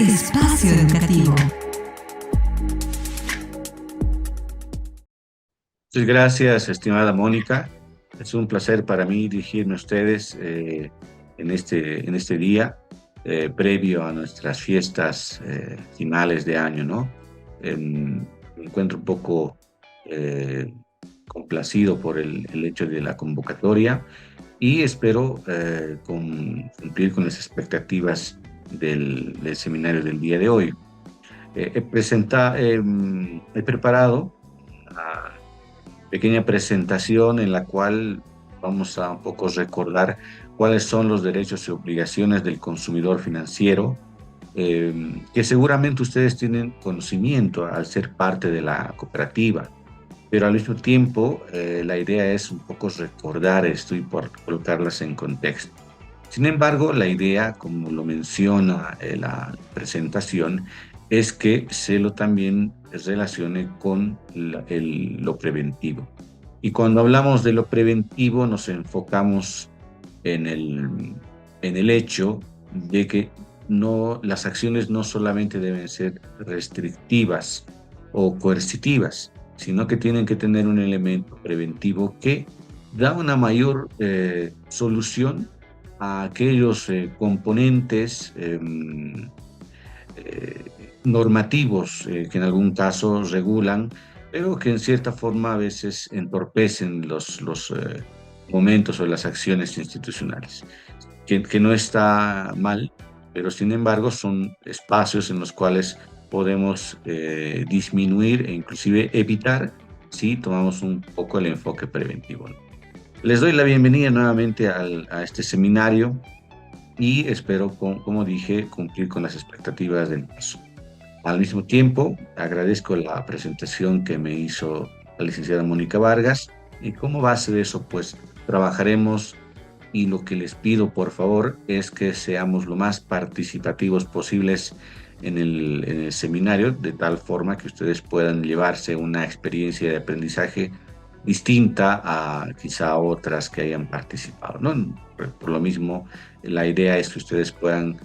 Espacio Educativo. Muchas gracias, estimada Mónica. Es un placer para mí dirigirme a ustedes en este día previo a nuestras fiestas finales de año, ¿no? Me encuentro un poco eh, complacido por el hecho de la convocatoria y espero cumplir con las expectativas del seminario del día de hoy. He preparado una pequeña presentación en la cual vamos a un poco recordar cuáles son los derechos y obligaciones del consumidor financiero, que seguramente ustedes tienen conocimiento al ser parte de la cooperativa, pero al mismo tiempo la idea es un poco recordar esto y por colocarlas en contexto. Sin embargo, la idea, como lo menciona la presentación, es que se lo también relacione con lo preventivo. Y cuando hablamos de lo preventivo, nos enfocamos en en el hecho de que las acciones no solamente deben ser restrictivas o coercitivas, sino que tienen que tener un elemento preventivo que da una mayor solución a aquellos componentes normativos que en algún caso regulan, pero que en cierta forma a veces entorpecen los momentos o las acciones institucionales, que no está mal, pero sin embargo son espacios en los cuales podemos disminuir e inclusive evitar si tomamos un poco el enfoque preventivo, ¿no? Les doy la bienvenida nuevamente a este seminario y espero, como dije, cumplir con las expectativas del mismo. Al mismo tiempo, agradezco la presentación que me hizo la licenciada Mónica Vargas y como base de eso, pues trabajaremos y lo que les pido, por favor, es que seamos lo más participativos posibles en el seminario, de tal forma que ustedes puedan llevarse una experiencia de aprendizaje distinta a quizá otras que hayan participado, ¿no? Por lo mismo, la idea es que ustedes puedan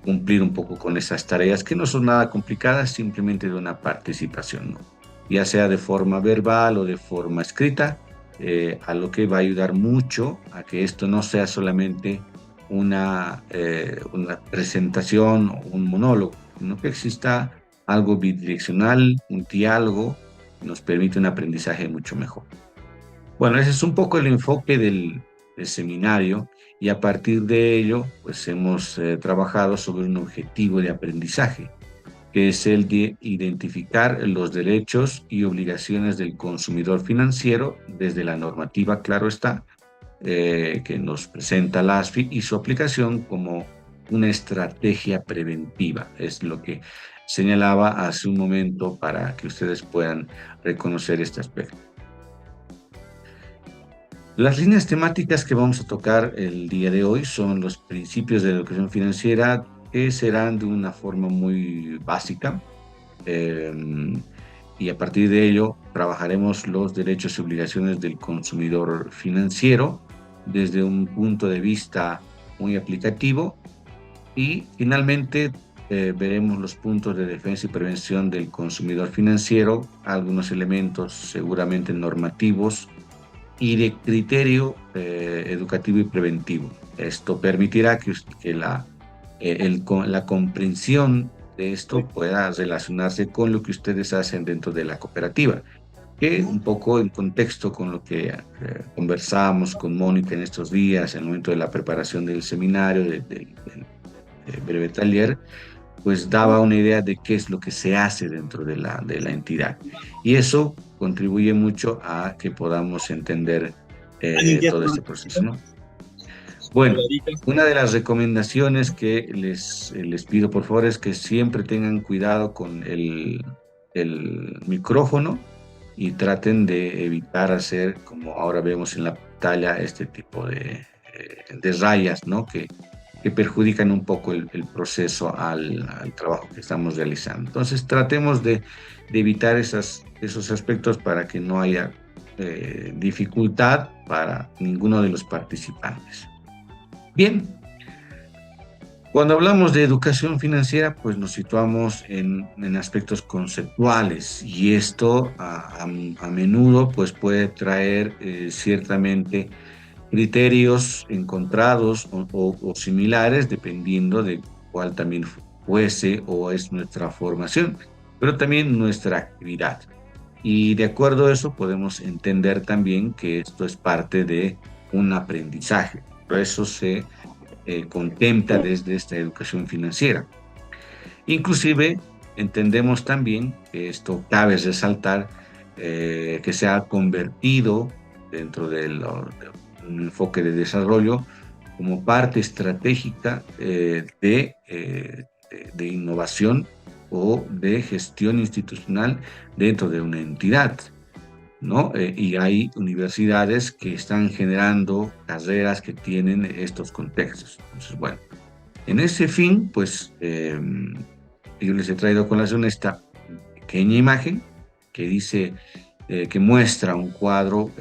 cumplir un poco con esas tareas que no son nada complicadas, simplemente de una participación, ¿no? Ya sea de forma verbal o de forma escrita, a lo que va a ayudar mucho a que esto no sea solamente una presentación o un monólogo, sino que exista algo bidireccional, un diálogo que nos permite un aprendizaje mucho mejor. Bueno, ese es un poco el enfoque del seminario y a partir de ello, pues hemos trabajado sobre un objetivo de aprendizaje, que es el de identificar los derechos y obligaciones del consumidor financiero desde la normativa, claro está, que nos presenta la ASFI y su aplicación como una estrategia preventiva. Es lo que señalaba hace un momento para que ustedes puedan reconocer este aspecto. Las líneas temáticas que vamos a tocar el día de hoy son los principios de la educación financiera, que serán de una forma muy básica, eh, y a partir de ello trabajaremos los derechos y obligaciones del consumidor financiero desde un punto de vista muy aplicativo y finalmente veremos los puntos de defensa y prevención del consumidor financiero, algunos elementos seguramente normativos y de criterio educativo y preventivo. Esto permitirá que la comprensión de esto pueda relacionarse con lo que ustedes hacen dentro de la cooperativa, que un poco en contexto con lo que conversamos con Mónica en estos días, en el momento de la preparación del seminario, del breve taller, pues daba una idea de qué es lo que se hace dentro de de la entidad. Y eso contribuye mucho a que podamos entender todo este proceso, ¿no? Bueno, una de las recomendaciones que les pido por favor es que siempre tengan cuidado con el micrófono y traten de evitar hacer, como ahora vemos en la pantalla, este tipo de rayas, ¿no? Que perjudican un poco el proceso al trabajo que estamos realizando. Entonces, tratemos de evitar esos aspectos para que no haya dificultad para ninguno de los participantes. Bien, Cuando hablamos de educación financiera, pues nos situamos en aspectos conceptuales y esto a menudo pues puede traer ciertamente criterios encontrados o similares dependiendo de cuál también fuese o es nuestra formación, pero también nuestra actividad. Y de acuerdo a eso podemos entender también que esto es parte de un aprendizaje. Por eso se contempla desde esta educación financiera. Inclusive entendemos también que esto cabe resaltar que se ha convertido dentro de un enfoque de desarrollo como parte estratégica de innovación o de gestión institucional dentro de una entidad, ¿no? Y hay universidades que están generando carreras que tienen estos contextos. Entonces, bueno, en ese fin, pues yo les he traído a colación esta pequeña imagen que dice, que muestra un cuadro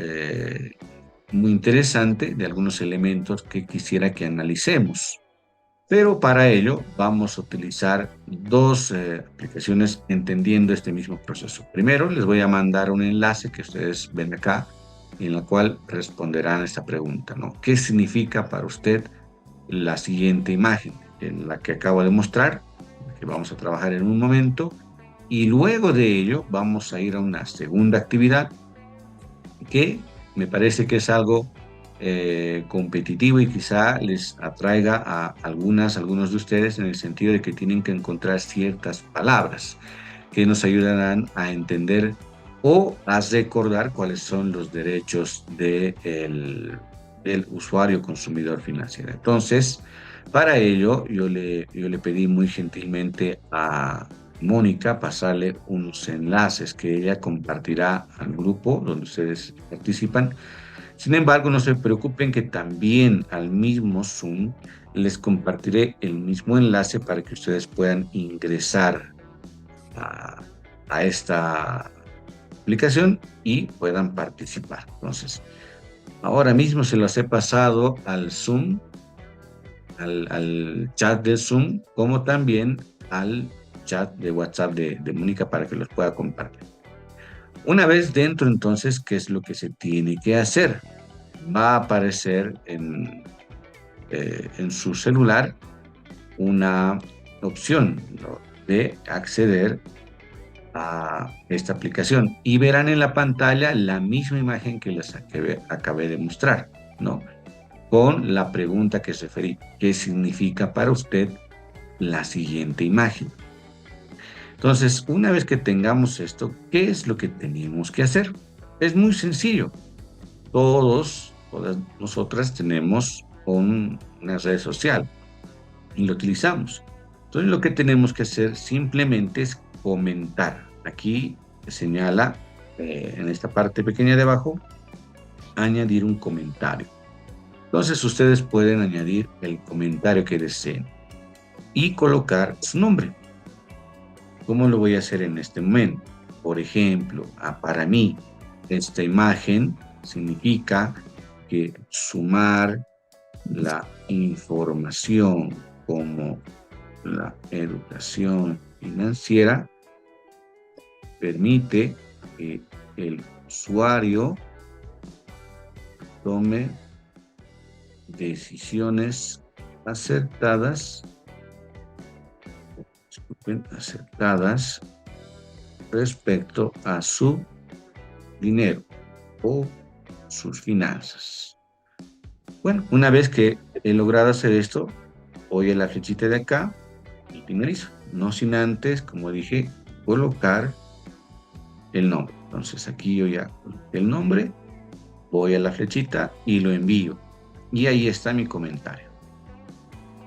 muy interesante de algunos elementos que quisiera que analicemos. Pero para ello vamos a utilizar dos aplicaciones entendiendo este mismo proceso. Primero, les voy a mandar un enlace que ustedes ven acá, en la cual responderán esta pregunta, ¿no? ¿Qué significa para usted la siguiente imagen, en la que acabo de mostrar, que vamos a trabajar en un momento? Y luego de ello vamos a ir a una segunda actividad que me parece que es algo competitivo y quizá les atraiga a algunos de ustedes en el sentido de que tienen que encontrar ciertas palabras que nos ayudarán a entender o a recordar cuáles son los derechos del usuario consumidor financiero. Entonces, para ello, yo le pedí muy gentilmente a Mónica pasarle unos enlaces que ella compartirá al grupo donde ustedes participan. Sin embargo, no se preocupen que también al mismo Zoom les compartiré el mismo enlace para que ustedes puedan ingresar a, a esta aplicación y puedan participar. Entonces, ahora mismo se los he pasado al Zoom, al chat de Zoom, como también al chat de WhatsApp de Mónica para que los pueda compartir. Una vez dentro, entonces, ¿qué es lo que se tiene que hacer? Va a aparecer en su celular una opción, ¿no?, de acceder a esta aplicación y verán en la pantalla la misma imagen que les acabé de mostrar, ¿no? Con la pregunta que se referí, ¿qué significa para usted la siguiente imagen? Entonces, una vez que tengamos esto, ¿qué es lo que tenemos que hacer? Es muy sencillo. Todas nosotras tenemos una red social y lo utilizamos. Entonces, lo que tenemos que hacer simplemente es comentar. Aquí señala en esta parte pequeña de abajo, añadir un comentario. Entonces, ustedes pueden añadir el comentario que deseen y colocar su nombre. ¿Cómo lo voy a hacer en este momento? Por ejemplo, para mí, esta imagen significa que sumar la información como la educación financiera permite que el usuario tome decisiones acertadas, acertadas respecto a su dinero o sus finanzas. Bueno, una vez que he logrado hacer esto, voy a la flechita de acá y finalizo. No sin antes, como dije, colocar el nombre. Entonces aquí yo ya coloqué el nombre, voy a la flechita y lo envío. Y ahí está mi comentario.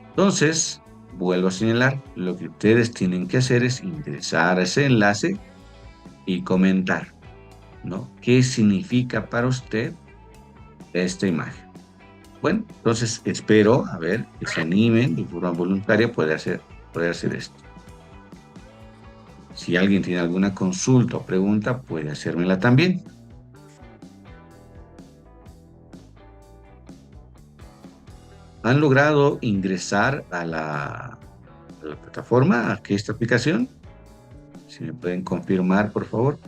Entonces, vuelvo a señalar, lo que ustedes tienen que hacer es ingresar a ese enlace y comentar, ¿no? ¿Qué significa para usted esta imagen? Bueno, entonces espero, a ver, que se animen de forma voluntaria poder hacer esto. Si alguien tiene alguna consulta o pregunta, puede hacérmela también. ¿Han logrado ingresar a la plataforma, a esta aplicación? Si me pueden confirmar, por favor.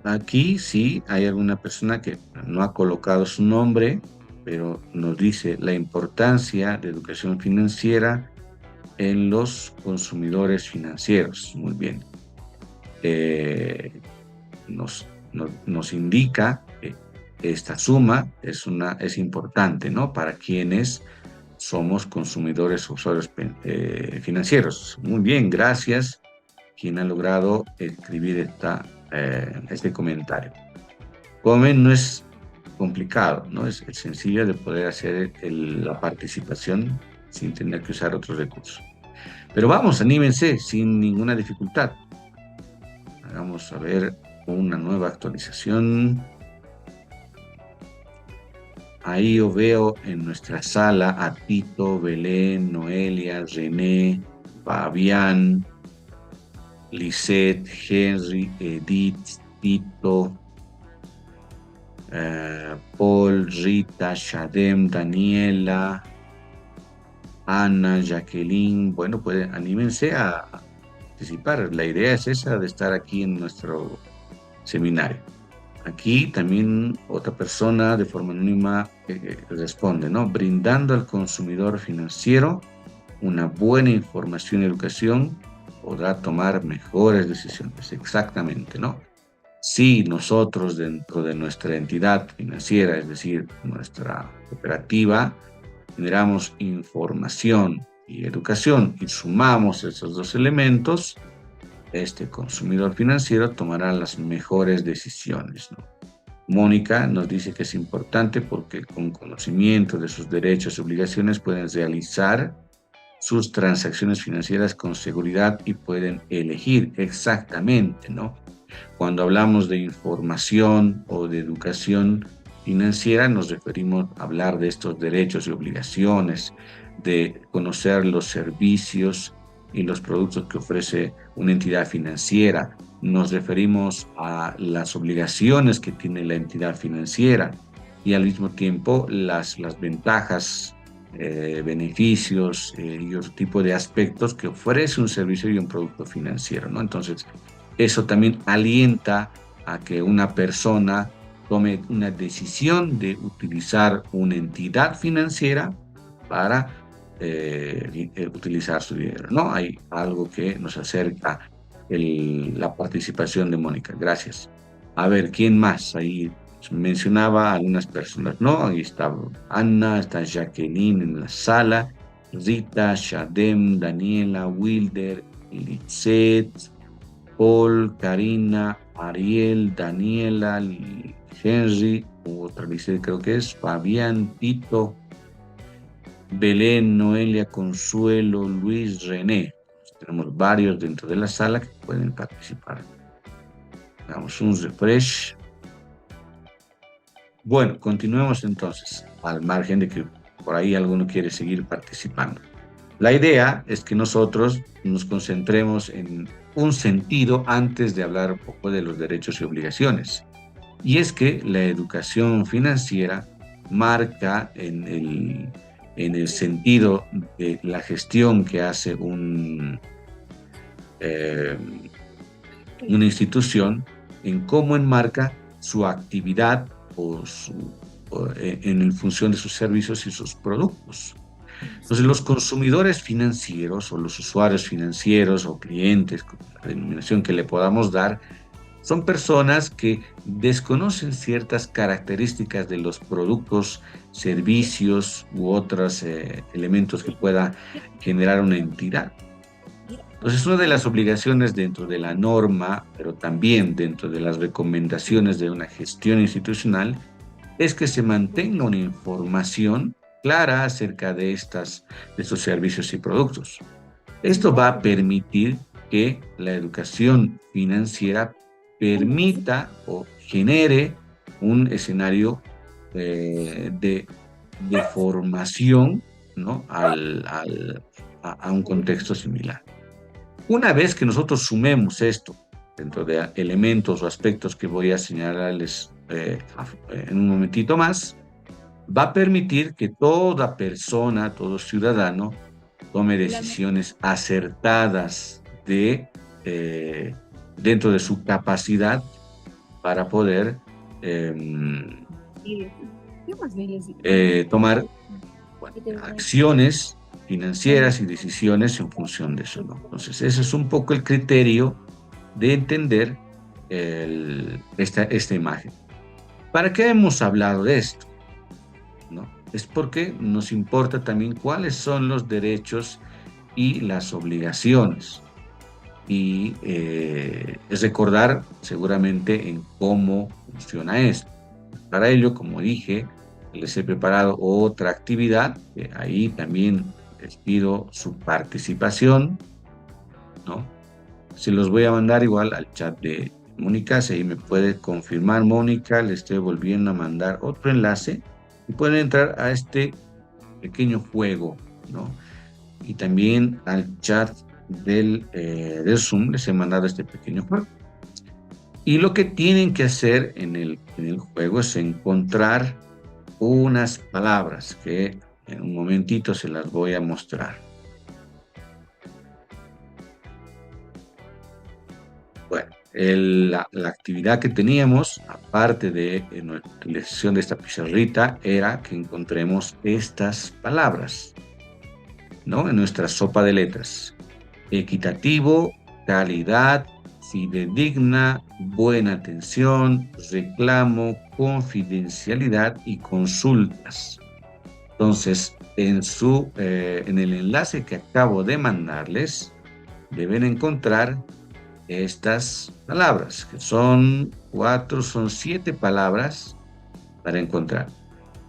Aquí sí hay alguna persona que no ha colocado su nombre, pero nos dice la importancia de educación financiera en los consumidores financieros. Muy bien. Eh, nos indica que esta suma es importante, ¿no? Para quienes somos consumidores o usuarios financieros. Muy bien, gracias quien ha logrado escribir este comentario. Como ven, no es complicado, ¿no? Es sencillo de poder hacer la participación sin tener que usar otros recursos. Pero vamos, anímense sin ninguna dificultad. Vamos a ver una nueva actualización. Ahí yo veo en nuestra sala a Tito, Belén, Noelia, René, Fabián, Lisette, Henry, Edith, Tito, Paul, Rita, Shadem, Daniela, Ana, Jacqueline. Bueno, pues anímense a participar. La idea es esa de estar aquí en nuestro seminario. Aquí también otra persona de forma anónima responde, ¿no? Brindando al consumidor financiero una buena información y educación, podrá tomar mejores decisiones. Exactamente, ¿no? Si nosotros dentro de nuestra entidad financiera, es decir, nuestra cooperativa, generamos información y educación y sumamos esos dos elementos, este consumidor financiero tomará las mejores decisiones, ¿no? Mónica nos dice que es importante porque con conocimiento de sus derechos y obligaciones pueden realizar sus transacciones financieras con seguridad y pueden elegir exactamente, ¿no? Cuando hablamos de información o de educación financiera, nos referimos a hablar de estos derechos y obligaciones, de conocer los servicios y los productos que ofrece una entidad financiera. Nos referimos a las obligaciones que tiene la entidad financiera y al mismo tiempo las ventajas, beneficios y otro tipo de aspectos que ofrece un servicio y un producto financiero, ¿no? Entonces, eso también alienta a que una persona tome una decisión de utilizar una entidad financiera para utilizar su dinero, ¿no? Hay algo que nos acerca la participación de Mónica. Gracias. A ver, ¿quién más? Ahí mencionaba a algunas personas, ¿no? Ahí está Ana, está Jacqueline en la sala, Rita, Shadem, Daniela, Wilder, Litzet, Paul, Karina, Ariel, Daniela, Henry, otra Litzet creo que es, Fabián, Tito, Belén, Noelia, Consuelo, Luis, René. Tenemos varios dentro de la sala que pueden participar. Damos un refresh. Bueno, continuemos entonces, al margen de que por ahí alguno quiere seguir participando. La idea es que nosotros nos concentremos en un sentido antes de hablar un poco de los derechos y obligaciones. Y es que la educación financiera marca en el sentido de la gestión que hace una institución, en cómo enmarca su actividad en función de sus servicios y sus productos. Entonces, los consumidores financieros o los usuarios financieros o clientes, la denominación que le podamos dar, son personas que desconocen ciertas características de los productos, servicios u otros elementos que pueda generar una entidad. Entonces, una de las obligaciones dentro de la norma, pero también dentro de las recomendaciones de una gestión institucional, es que se mantenga una información clara acerca de estos servicios y productos. Esto va a permitir que la educación financiera permita o genere un escenario de formación, ¿no? A un contexto similar. Una vez que nosotros sumemos esto dentro de elementos o aspectos que voy a señalarles en un momentito más, va a permitir que toda persona, todo ciudadano, tome decisiones acertadas eh, dentro de su capacidad para poder em, tomar, bueno, acciones financieras y decisiones en función de eso, ¿no? Entonces, ese es un poco el criterio de entender esta imagen. ¿Para qué hemos hablado de esto? ¿No? Es porque nos importa también cuáles son los derechos y las obligaciones. Y es recordar seguramente en cómo funciona esto. Para ello, como dije, les he preparado otra actividad, que ahí también les pido su participación, ¿no? Se los voy a mandar igual al chat de Mónica, si ahí me puede confirmar Mónica, le estoy volviendo a mandar otro enlace y pueden entrar a este pequeño juego, ¿no? Y también al chat del Zoom les he mandado este pequeño juego. Y lo que tienen que hacer en el juego es encontrar unas palabras que en un momentito se las voy a mostrar. Bueno, la actividad que teníamos, aparte de nuestra utilización de esta pizarrita, era que encontremos estas palabras, ¿no? En nuestra sopa de letras. Equitativo, calidad, fidedigna, buena atención, reclamo, confidencialidad y consultas. Entonces, en el enlace que acabo de mandarles, deben encontrar estas palabras, que son son 7 palabras para encontrar.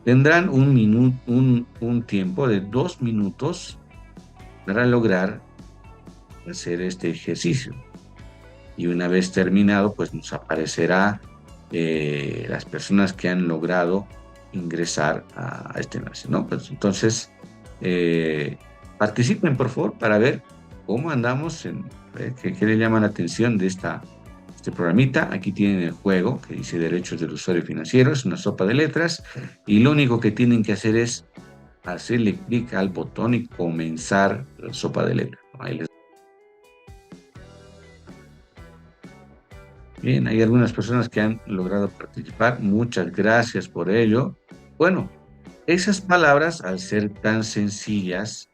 Tendrán un tiempo de 2 minutos para lograr hacer este ejercicio. Y una vez terminado, pues nos aparecerá las personas que han logrado ingresar a este enlace, ¿no? Pues entonces, participen por favor para ver cómo andamos, qué le llama la atención de este programita. Aquí tienen el juego que dice Derechos del Usuario Financiero, es una sopa de letras, y lo único que tienen que hacer es hacerle clic al botón y comenzar la sopa de letras. Ahí les... Bien, hay algunas personas que han logrado participar. Muchas gracias por ello. Bueno, esas palabras, al ser tan sencillas,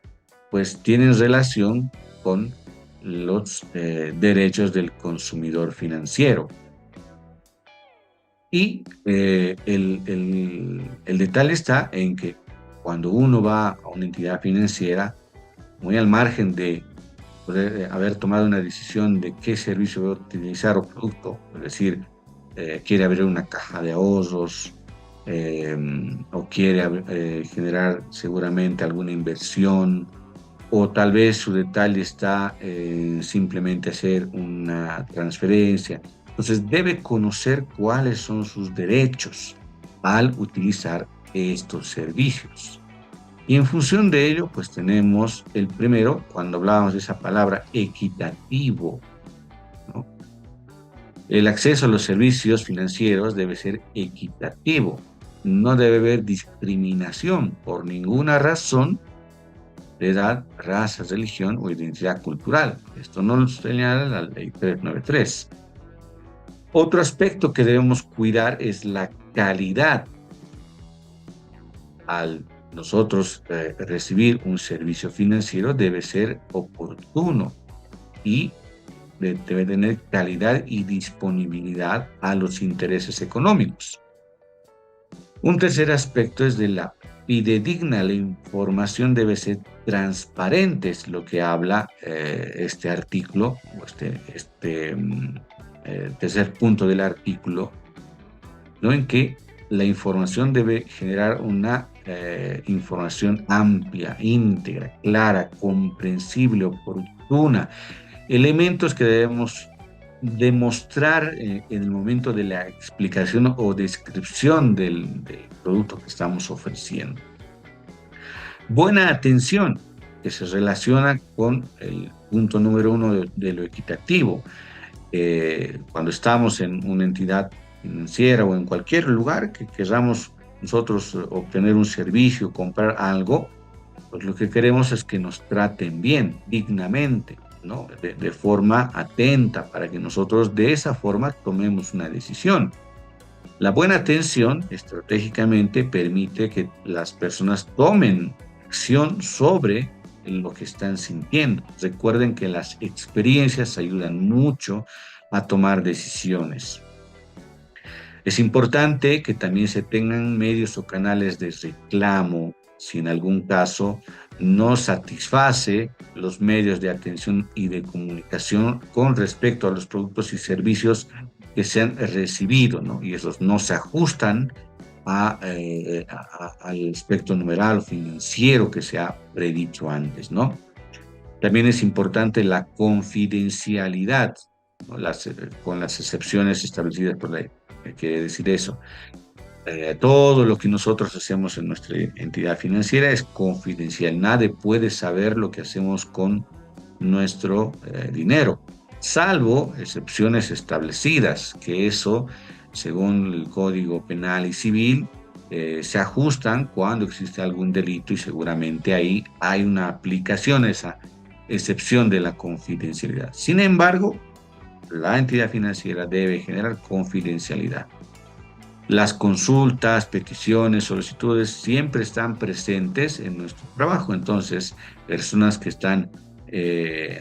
pues tienen relación con los derechos del consumidor financiero. Y el detalle está en que cuando uno va a una entidad financiera, muy al margen de poder haber tomado una decisión de qué servicio va a utilizar o producto, es decir, quiere abrir una caja de ahorros o quiere generar seguramente alguna inversión, o tal vez su detalle está en simplemente hacer una transferencia. Entonces debe conocer cuáles son sus derechos al utilizar estos servicios. Y en función de ello, pues tenemos el primero, cuando hablábamos de esa palabra equitativo, ¿no? El acceso a los servicios financieros debe ser equitativo. No debe haber discriminación por ninguna razón de edad, raza, religión o identidad cultural. Esto no lo señala la ley 393. Otro aspecto que debemos cuidar es la calidad. Al nosotros recibir un servicio financiero debe ser oportuno y debe tener calidad y disponibilidad a los intereses económicos. Un tercer aspecto es de la fidedigna. La información debe ser transparente, es lo que habla este artículo, o tercer punto del artículo, ¿no? En que la información debe generar una información amplia, íntegra, clara, comprensible, oportuna, elementos que debemos demostrar en el momento de la explicación o descripción del producto que estamos ofreciendo. Buena atención, que se relaciona con el punto número 1 de lo equitativo. Cuando estamos en una entidad financiera o en cualquier lugar que queramos nosotros obtener un servicio, comprar algo, pues lo que queremos es que nos traten bien, dignamente, ¿no? De forma atenta, para que nosotros de esa forma tomemos una decisión. La buena atención estratégicamente permite que las personas tomen acción sobre lo que están sintiendo. Recuerden que las experiencias ayudan mucho a tomar decisiones. Es importante que también se tengan medios o canales de reclamo si en algún caso no satisface los medios de atención y de comunicación con respecto a los productos y servicios que se han recibido, ¿no? Y esos no se ajustan al aspecto numeral o financiero que se ha predicho antes, ¿no? También es importante la confidencialidad, ¿no? Con las excepciones establecidas por la ley. Quiere decir eso. Todo lo que nosotros hacemos en nuestra entidad financiera es confidencial. Nadie puede saber lo que hacemos con nuestro dinero, salvo excepciones establecidas, que eso, según el Código Penal y Civil, se ajustan cuando existe algún delito y seguramente ahí hay una aplicación a esa excepción de la confidencialidad. Sin embargo, la entidad financiera debe generar confidencialidad. Las consultas, peticiones, solicitudes siempre están presentes en nuestro trabajo. Entonces, personas que están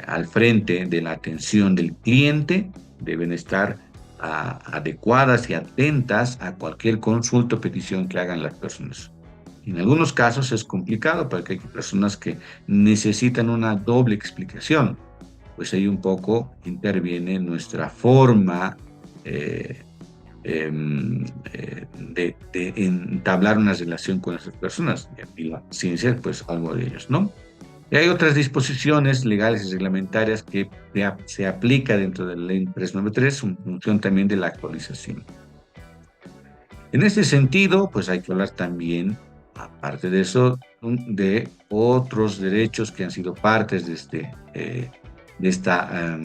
al frente de la atención del cliente deben estar adecuadas y atentas a cualquier consulta o petición que hagan las personas. En algunos casos es complicado porque hay personas que necesitan una doble explicación. Pues ahí un poco interviene nuestra forma eh, de entablar una relación con esas personas. Y la ciencia, pues algo de ellos, ¿no? Y hay otras disposiciones legales y reglamentarias que se aplica dentro de la ley 393 en función también de la actualización. En este sentido, pues hay que hablar también, aparte de eso, de otros derechos que han sido partes de esta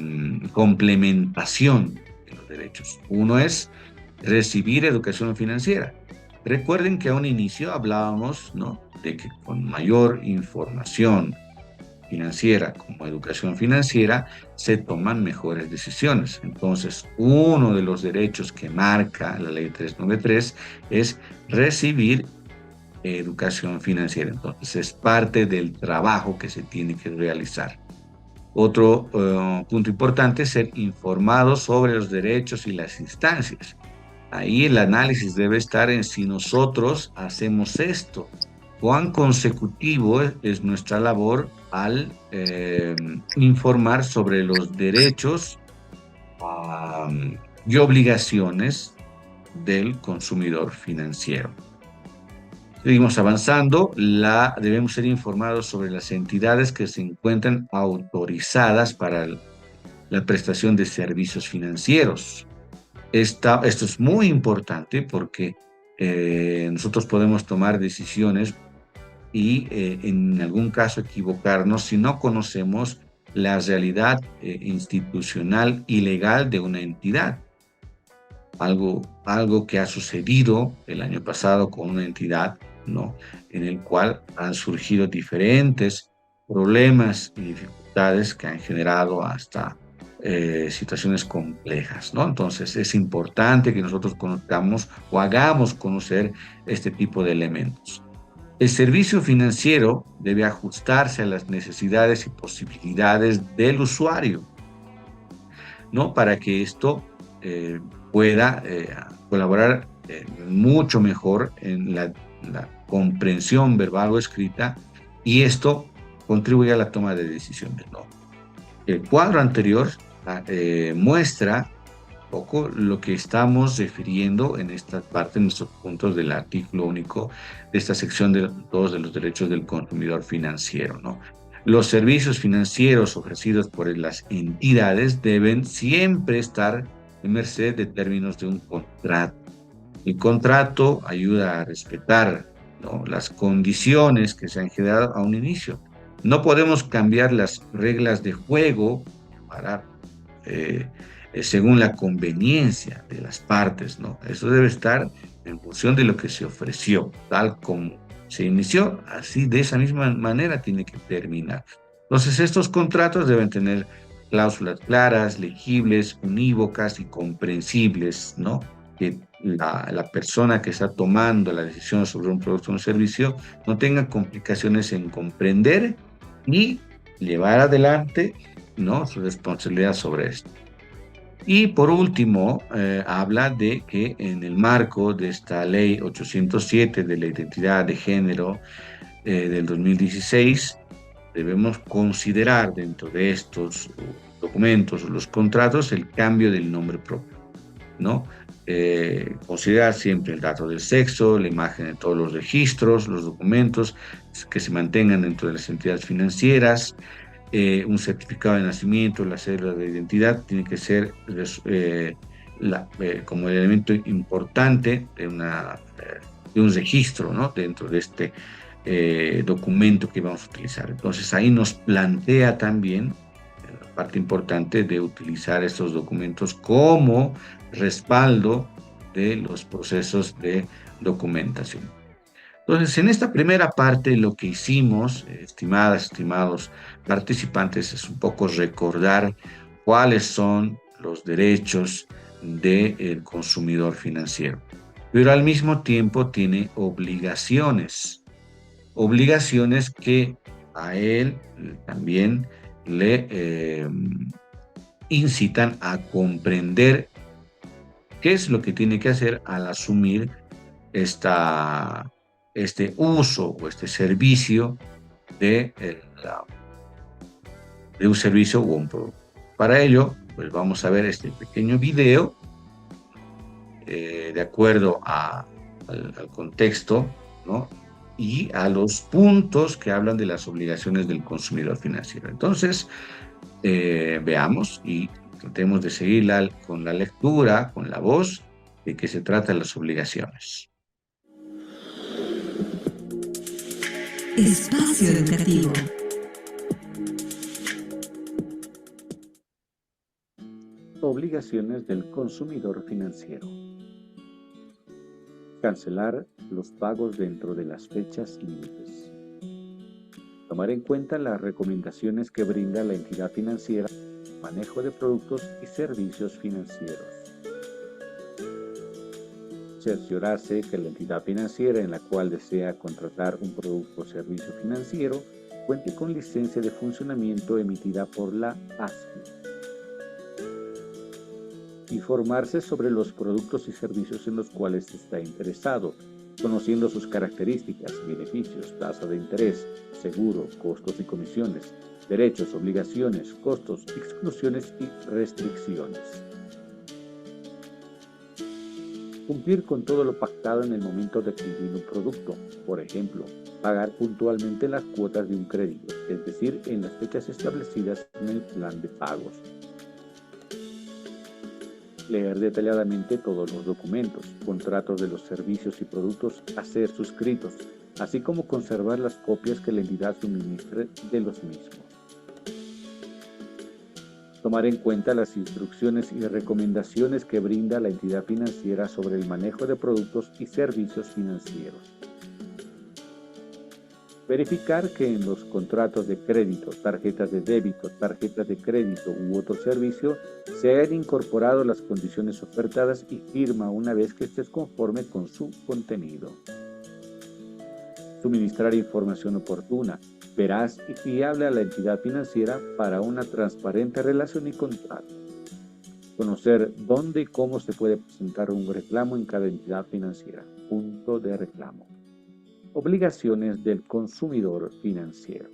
complementación de los derechos. Uno es recibir educación financiera. Recuerden que a un inicio hablábamos, ¿no?, de que con mayor información financiera como educación financiera se toman mejores decisiones. Entonces, uno de los derechos que marca la ley 393 es recibir educación financiera. Entonces, es parte del trabajo que se tiene que realizar. Otro punto importante es ser informados sobre los derechos y las instancias. Ahí el análisis debe estar en si nosotros hacemos esto, cuán consecutivo es nuestra labor al informar sobre los derechos y obligaciones del consumidor financiero. Seguimos avanzando. Debemos ser informados sobre las entidades que se encuentran autorizadas para la prestación de servicios financieros. Esto es muy importante porque nosotros podemos tomar decisiones y en algún caso equivocarnos si no conocemos la realidad institucional y legal de una entidad. Algo que ha sucedido el año pasado con una entidad, ¿no?, en el cual han surgido diferentes problemas y dificultades que han generado hasta situaciones complejas, ¿no? Entonces es importante que nosotros conozcamos o hagamos conocer este tipo de elementos. El servicio financiero debe ajustarse a las necesidades y posibilidades del usuario, ¿no? Para que esto pueda colaborar mucho mejor en la comprensión verbal o escrita, y esto contribuye a la toma de decisiones, ¿no? El cuadro anterior muestra un poco lo que estamos refiriendo en esta parte, en nuestros puntos del artículo único de esta sección de todos de los derechos del consumidor financiero, ¿no? Los servicios financieros ofrecidos por las entidades deben siempre estar en merced de términos de un contrato. El contrato ayuda a respetar, ¿no?, las condiciones que se han generado a un inicio. No podemos cambiar las reglas de juego para, según la conveniencia de las partes, ¿no? Eso debe estar en función de lo que se ofreció, tal como se inició, así de esa misma manera tiene que terminar. Entonces, estos contratos deben tener cláusulas claras, legibles, unívocas y comprensibles, ¿no? Que la persona que está tomando la decisión sobre un producto o un servicio no tenga complicaciones en comprender y llevar adelante, ¿no?, su responsabilidad sobre esto. Y por último, habla de que en el marco de esta ley 807 de la identidad de género del 2016, debemos considerar dentro de estos documentos o los contratos el cambio del nombre propio, ¿no? Considerar siempre el dato del sexo, la imagen de todos los registros, los documentos que se mantengan dentro de las entidades financieras, un certificado de nacimiento, la cédula de identidad, tiene que ser como el elemento importante de un registro, ¿no?, dentro de este documento que vamos a utilizar. Entonces ahí nos plantea también la parte importante de utilizar estos documentos como respaldo de los procesos de documentación. Entonces, en esta primera parte lo que hicimos, estimadas, estimados participantes, es un poco recordar cuáles son los derechos del consumidor financiero, pero al mismo tiempo tiene obligaciones, obligaciones que a él también le incitan a comprender qué es lo que tiene que hacer al asumir este uso o este servicio de, de un servicio o un producto. Para ello, pues vamos a ver este pequeño video de acuerdo al contexto, ¿no?, y a los puntos que hablan de las obligaciones del consumidor financiero. Entonces, veamos y tratemos de seguirla con la lectura, con la voz, de qué se tratan las obligaciones. Espacio Educativo. Obligaciones del consumidor financiero. Cancelar los pagos dentro de las fechas límites. Tomar en cuenta las recomendaciones que brinda la entidad financiera, manejo de productos y servicios financieros. Cerciorarse que la entidad financiera en la cual desea contratar un producto o servicio financiero cuente con licencia de funcionamiento emitida por la ASFI. Informarse sobre los productos y servicios en los cuales está interesado, conociendo sus características, beneficios, tasa de interés, seguro, costos y comisiones, derechos, obligaciones, costos, exclusiones y restricciones. Cumplir con todo lo pactado en el momento de adquirir un producto, por ejemplo, pagar puntualmente las cuotas de un crédito, es decir, en las fechas establecidas en el plan de pagos. Leer detalladamente todos los documentos, contratos de los servicios y productos a ser suscritos, así como conservar las copias que la entidad suministre de los mismos. Tomar en cuenta las instrucciones y recomendaciones que brinda la entidad financiera sobre el manejo de productos y servicios financieros. Verificar que en los contratos de crédito, tarjetas de débito, tarjetas de crédito u otro servicio se hayan incorporado las condiciones ofertadas y firma una vez que estés conforme con su contenido. Suministrar información oportuna, veraz y fiable a la entidad financiera para una transparente relación y contrato. Conocer dónde y cómo se puede presentar un reclamo en cada entidad financiera. Punto de reclamo. Obligaciones del consumidor financiero.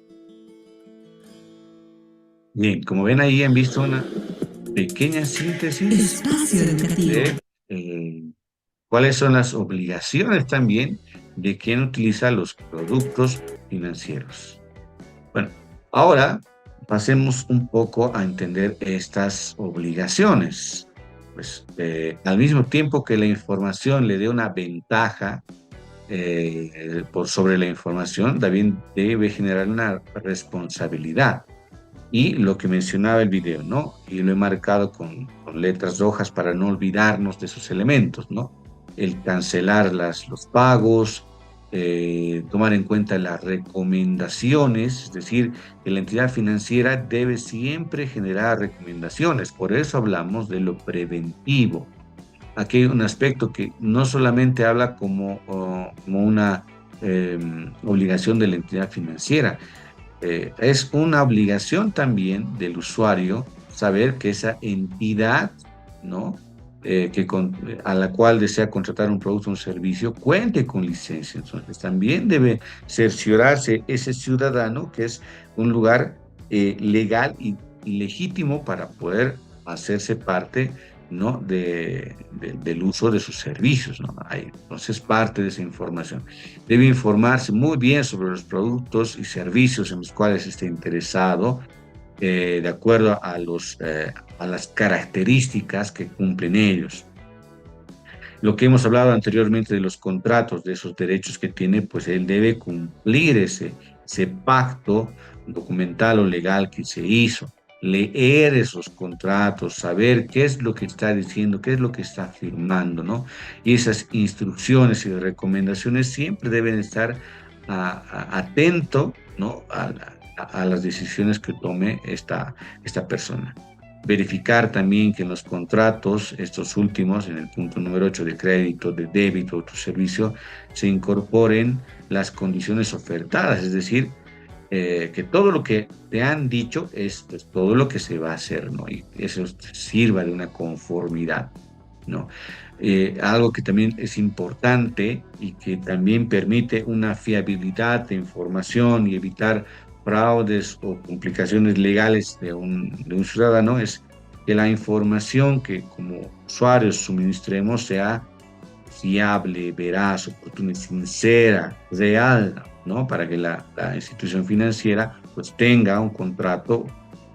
Bien, como ven ahí han visto una pequeña síntesis Espacio Educativo. de cuáles son las obligaciones también de quien utiliza los productos financieros. Bueno, ahora pasemos un poco a entender estas obligaciones. Pues al mismo tiempo que la información le dé una ventaja sobre la información, también debe generar una responsabilidad. Y lo que mencionaba el video, ¿no? Y lo he marcado con letras rojas para no olvidarnos de esos elementos, ¿no? el cancelar los pagos, tomar en cuenta las recomendaciones, es decir, que la entidad financiera debe siempre generar recomendaciones. Por eso hablamos de lo preventivo. Aquí hay un aspecto que no solamente habla como una obligación de la entidad financiera, es una obligación también del usuario saber que esa entidad, ¿no? A la cual desea contratar un producto o un servicio cuente con licencia. Entonces, también debe cerciorarse ese ciudadano que es un lugar legal y legítimo para poder hacerse parte, ¿no? Del uso de sus servicios, ¿no? Entonces, parte de esa información. Debe informarse muy bien sobre los productos y servicios en los cuales esté interesado, de acuerdo a las características que cumplen ellos. Lo que hemos hablado anteriormente de los contratos, de esos derechos que tiene, pues él debe cumplir ese pacto documental o legal que se hizo, leer esos contratos, saber qué es lo que está diciendo, qué es lo que está firmando, ¿no? Y esas instrucciones y recomendaciones siempre deben estar atento, ¿no? A las decisiones que tome esta persona. Verificar también que en los contratos, estos últimos, en el punto número 8 de crédito, de débito, otro servicio, se incorporen las condiciones ofertadas, es decir, que todo lo que te han dicho es todo lo que se va a hacer, ¿no? Y eso sirva de una conformidad, ¿no? Algo que también es importante y que también permite una fiabilidad de información y evitar fraudes o complicaciones legales de un ciudadano es que la información que como usuarios suministremos sea fiable, veraz, oportuna, sincera, real, ¿no? Para que la institución financiera pues tenga un contrato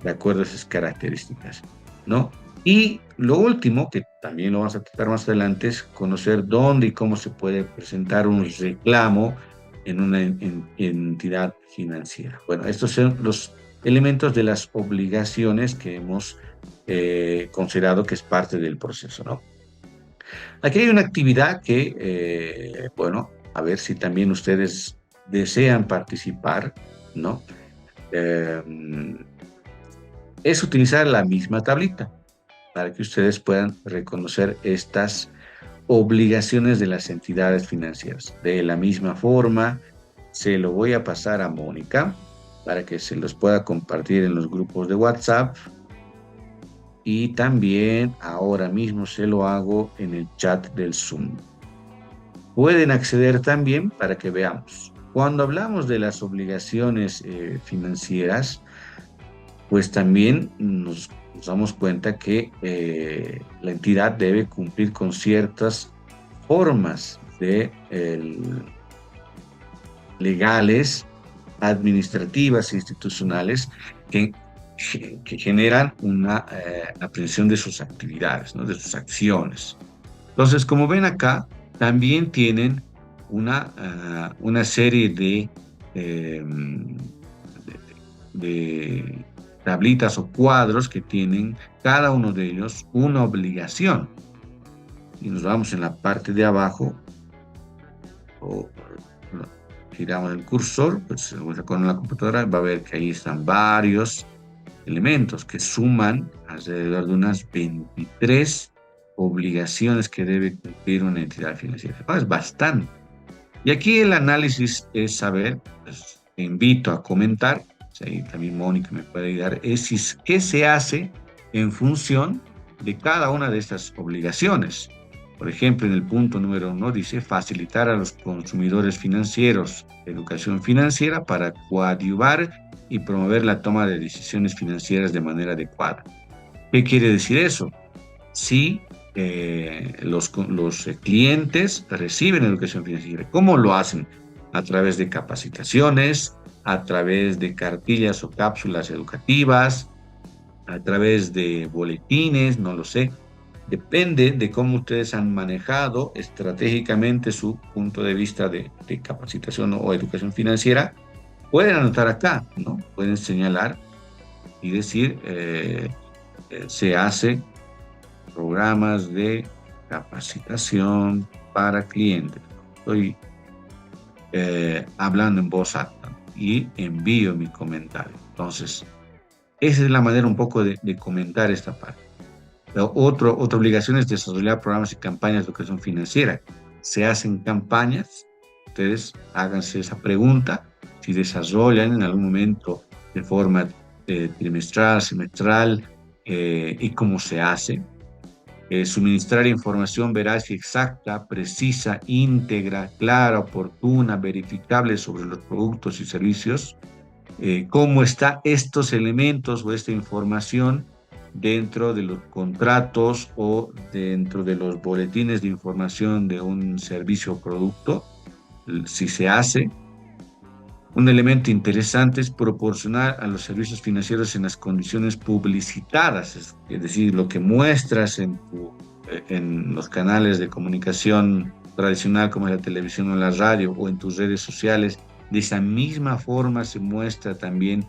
de acuerdo a esas características, ¿no? Y lo último, que también lo vamos a tratar más adelante, es conocer dónde y cómo se puede presentar un reclamo en una entidad financiera. Bueno, estos son los elementos de las obligaciones que hemos considerado que es parte del proceso, ¿no? Aquí hay una actividad que, bueno, a ver si también ustedes desean participar, ¿no? Eh, es utilizar la misma tablita para que ustedes puedan reconocer estas obligaciones de las entidades financieras. De la misma forma, se lo voy a pasar a Mónica para que se los pueda compartir en los grupos de WhatsApp y también ahora mismo se lo hago en el chat del Zoom. Pueden acceder también para que veamos. Cuando hablamos de las obligaciones financieras, pues también nos damos cuenta que la entidad debe cumplir con ciertas formas legales, administrativas e institucionales que generan una aprehensión de sus actividades, ¿no? De sus acciones. Entonces, como ven acá, también tienen una serie de tablitas o cuadros que tienen cada uno de ellos una obligación. Y nos vamos en la parte de abajo, o giramos el cursor, pues con la computadora va a ver que ahí están varios elementos que suman alrededor de unas 23 obligaciones que debe cumplir una entidad financiera. Es bastante. Y aquí el análisis es saber, pues, te invito a comentar, ahí también Mónica me puede ayudar, es qué se hace en función de cada una de estas obligaciones. Por ejemplo, en el punto número 1 dice facilitar a los consumidores financieros educación financiera para coadyuvar y promover la toma de decisiones financieras de manera adecuada. ¿Qué quiere decir eso? Si los clientes reciben educación financiera, ¿cómo lo hacen? A través de capacitaciones, a través de cartillas o cápsulas educativas, a través de boletines, no lo sé. Depende de cómo ustedes han manejado estratégicamente su punto de vista de capacitación o educación financiera. Pueden anotar acá, ¿no? Pueden señalar y decir, se hace programas de capacitación para clientes. Estoy hablando en voz alta y envío mi comentario. Entonces, esa es la manera un poco de comentar esta parte. Otra obligación es desarrollar programas y campañas de educación financiera. Se hacen campañas, ustedes háganse esa pregunta, si desarrollan en algún momento de forma trimestral, semestral, y cómo se hace. Suministrar información veraz y exacta, precisa, íntegra, clara, oportuna, verificable sobre los productos y servicios. Cómo están estos elementos o esta información dentro de los contratos o dentro de los boletines de información de un servicio o producto, si se hace. Un elemento interesante es proporcionar a los servicios financieros en las condiciones publicitadas, es decir, lo que muestras en los canales de comunicación tradicional como la televisión o la radio o en tus redes sociales, de esa misma forma se muestra también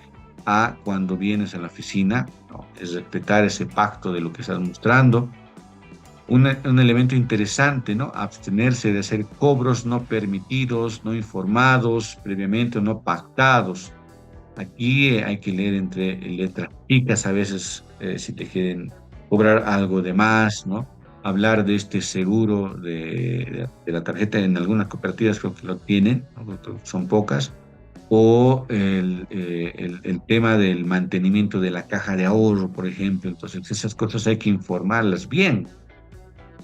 a cuando vienes a la oficina, ¿no? Es respetar ese pacto de lo que estás mostrando. Un elemento interesante, ¿no? Abstenerse de hacer cobros no permitidos, no informados previamente o no pactados. Aquí hay que leer entre letras chicas a veces si te quieren cobrar algo de más, ¿no? Hablar de este seguro de la tarjeta, en algunas cooperativas creo que lo tienen, ¿no? Son pocas. O el tema del mantenimiento de la caja de ahorro, por ejemplo. Entonces esas cosas hay que informarlas bien,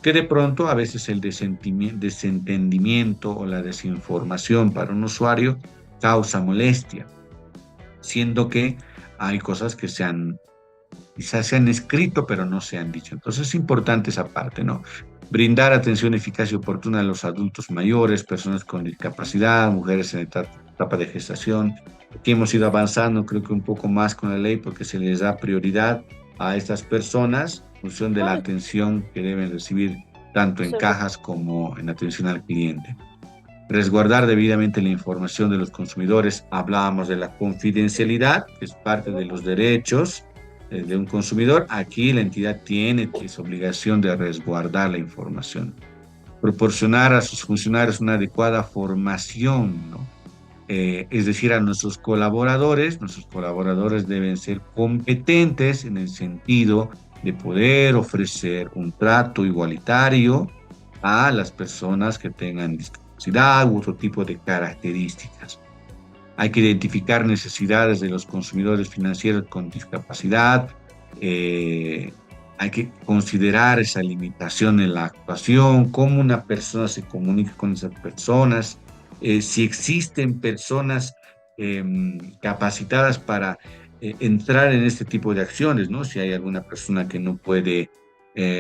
que de pronto a veces el desentendimiento o la desinformación para un usuario causa molestia, siendo que hay cosas que quizás se han escrito pero no se han dicho. Entonces es importante esa parte, ¿no? Brindar atención eficaz y oportuna a los adultos mayores, personas con discapacidad, mujeres en etapa de gestación. Aquí hemos ido avanzando, creo que un poco más con la ley, porque se les da prioridad a estas personas en función de la atención que deben recibir tanto en cajas como en atención al cliente. Resguardar debidamente la información de los consumidores. Hablábamos de la confidencialidad, que es parte de los derechos de un consumidor. Aquí la entidad tiene esa obligación de resguardar la información. Proporcionar a sus funcionarios una adecuada formación, ¿no? Es decir, a nuestros colaboradores deben ser competentes en el sentido de poder ofrecer un trato igualitario a las personas que tengan discapacidad u otro tipo de características. Hay que identificar necesidades de los consumidores financieros con discapacidad. Hay que considerar esa limitación en la actuación, cómo una persona se comunica con esas personas, si existen personas capacitadas para entrar en este tipo de acciones, ¿no? Si hay alguna persona que no puede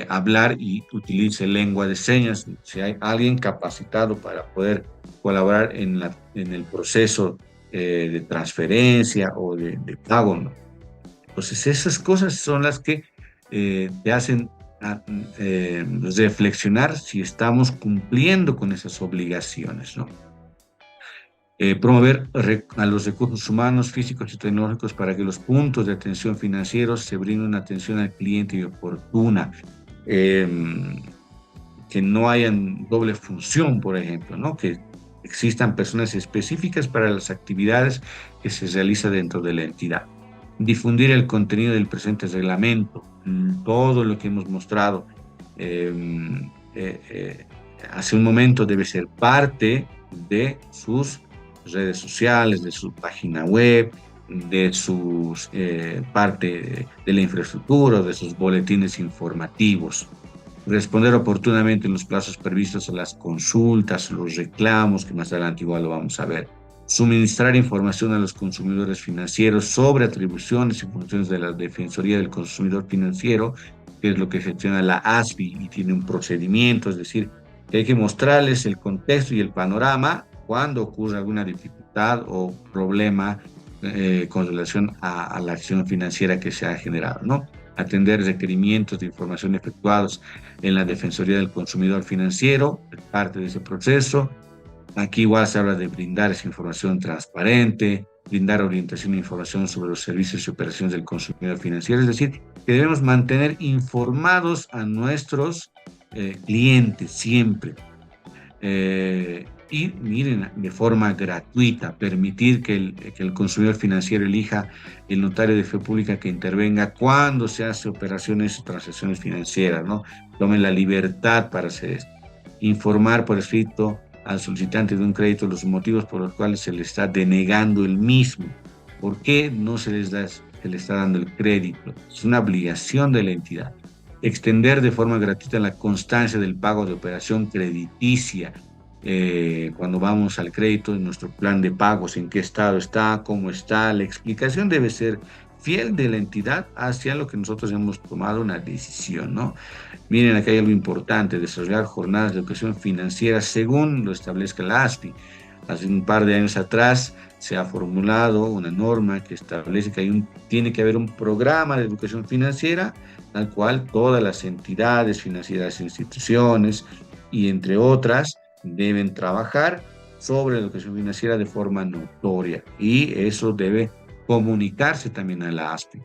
hablar y utilice lengua de señas, si hay alguien capacitado para poder colaborar en el proceso de transferencia o de pago, ¿no? Entonces esas cosas son las que te hacen reflexionar si estamos cumpliendo con esas obligaciones, ¿no? Promover a los recursos humanos, físicos y tecnológicos para que los puntos de atención financieros se brinden una atención al cliente y oportuna, que no hayan doble función, por ejemplo, ¿no? Que existan personas específicas para las actividades que se realizan dentro de la entidad. Difundir el contenido del presente reglamento, todo lo que hemos mostrado hace un momento debe ser parte de sus redes sociales, de su página web, de sus parte de la infraestructura, de sus boletines informativos. Responder oportunamente en los plazos previstos a las consultas, los reclamos, que más adelante igual lo vamos a ver. Suministrar información a los consumidores financieros sobre atribuciones y funciones de la Defensoría del Consumidor Financiero, que es lo que gestiona la ASFI y tiene un procedimiento, es decir, que hay que mostrarles el contexto y el panorama cuando ocurre alguna dificultad o problema con relación a la acción financiera que se ha generado, ¿no? Atender requerimientos de información efectuados en la Defensoría del Consumidor Financiero, es parte de ese proceso. Aquí igual se habla de brindar esa información transparente, brindar orientación e información sobre los servicios y operaciones del consumidor financiero, es decir, que debemos mantener informados a nuestros clientes siempre. Y miren, de forma gratuita, permitir que el consumidor financiero elija el notario de fe pública que intervenga cuando se hace operaciones o transacciones financieras, ¿no? Tomen la libertad para hacer esto. Informar por escrito al solicitante de un crédito los motivos por los cuales se le está denegando el mismo. ¿Por qué no se le está dando el crédito? Es una obligación de la entidad. Extender de forma gratuita la constancia del pago de operación crediticia. Cuando vamos al crédito, en nuestro plan de pagos, en qué estado está, cómo está, la explicación debe ser fiel de la entidad hacia lo que nosotros hemos tomado una decisión, ¿no? Miren, aquí hay algo importante: desarrollar jornadas de educación financiera según lo establezca la ASFI. Hace un par de años atrás se ha formulado una norma que establece que tiene que haber un programa de educación financiera al cual todas las entidades financieras, instituciones y entre otras deben trabajar sobre la educación financiera de forma notoria, y eso debe comunicarse también a la ASFI.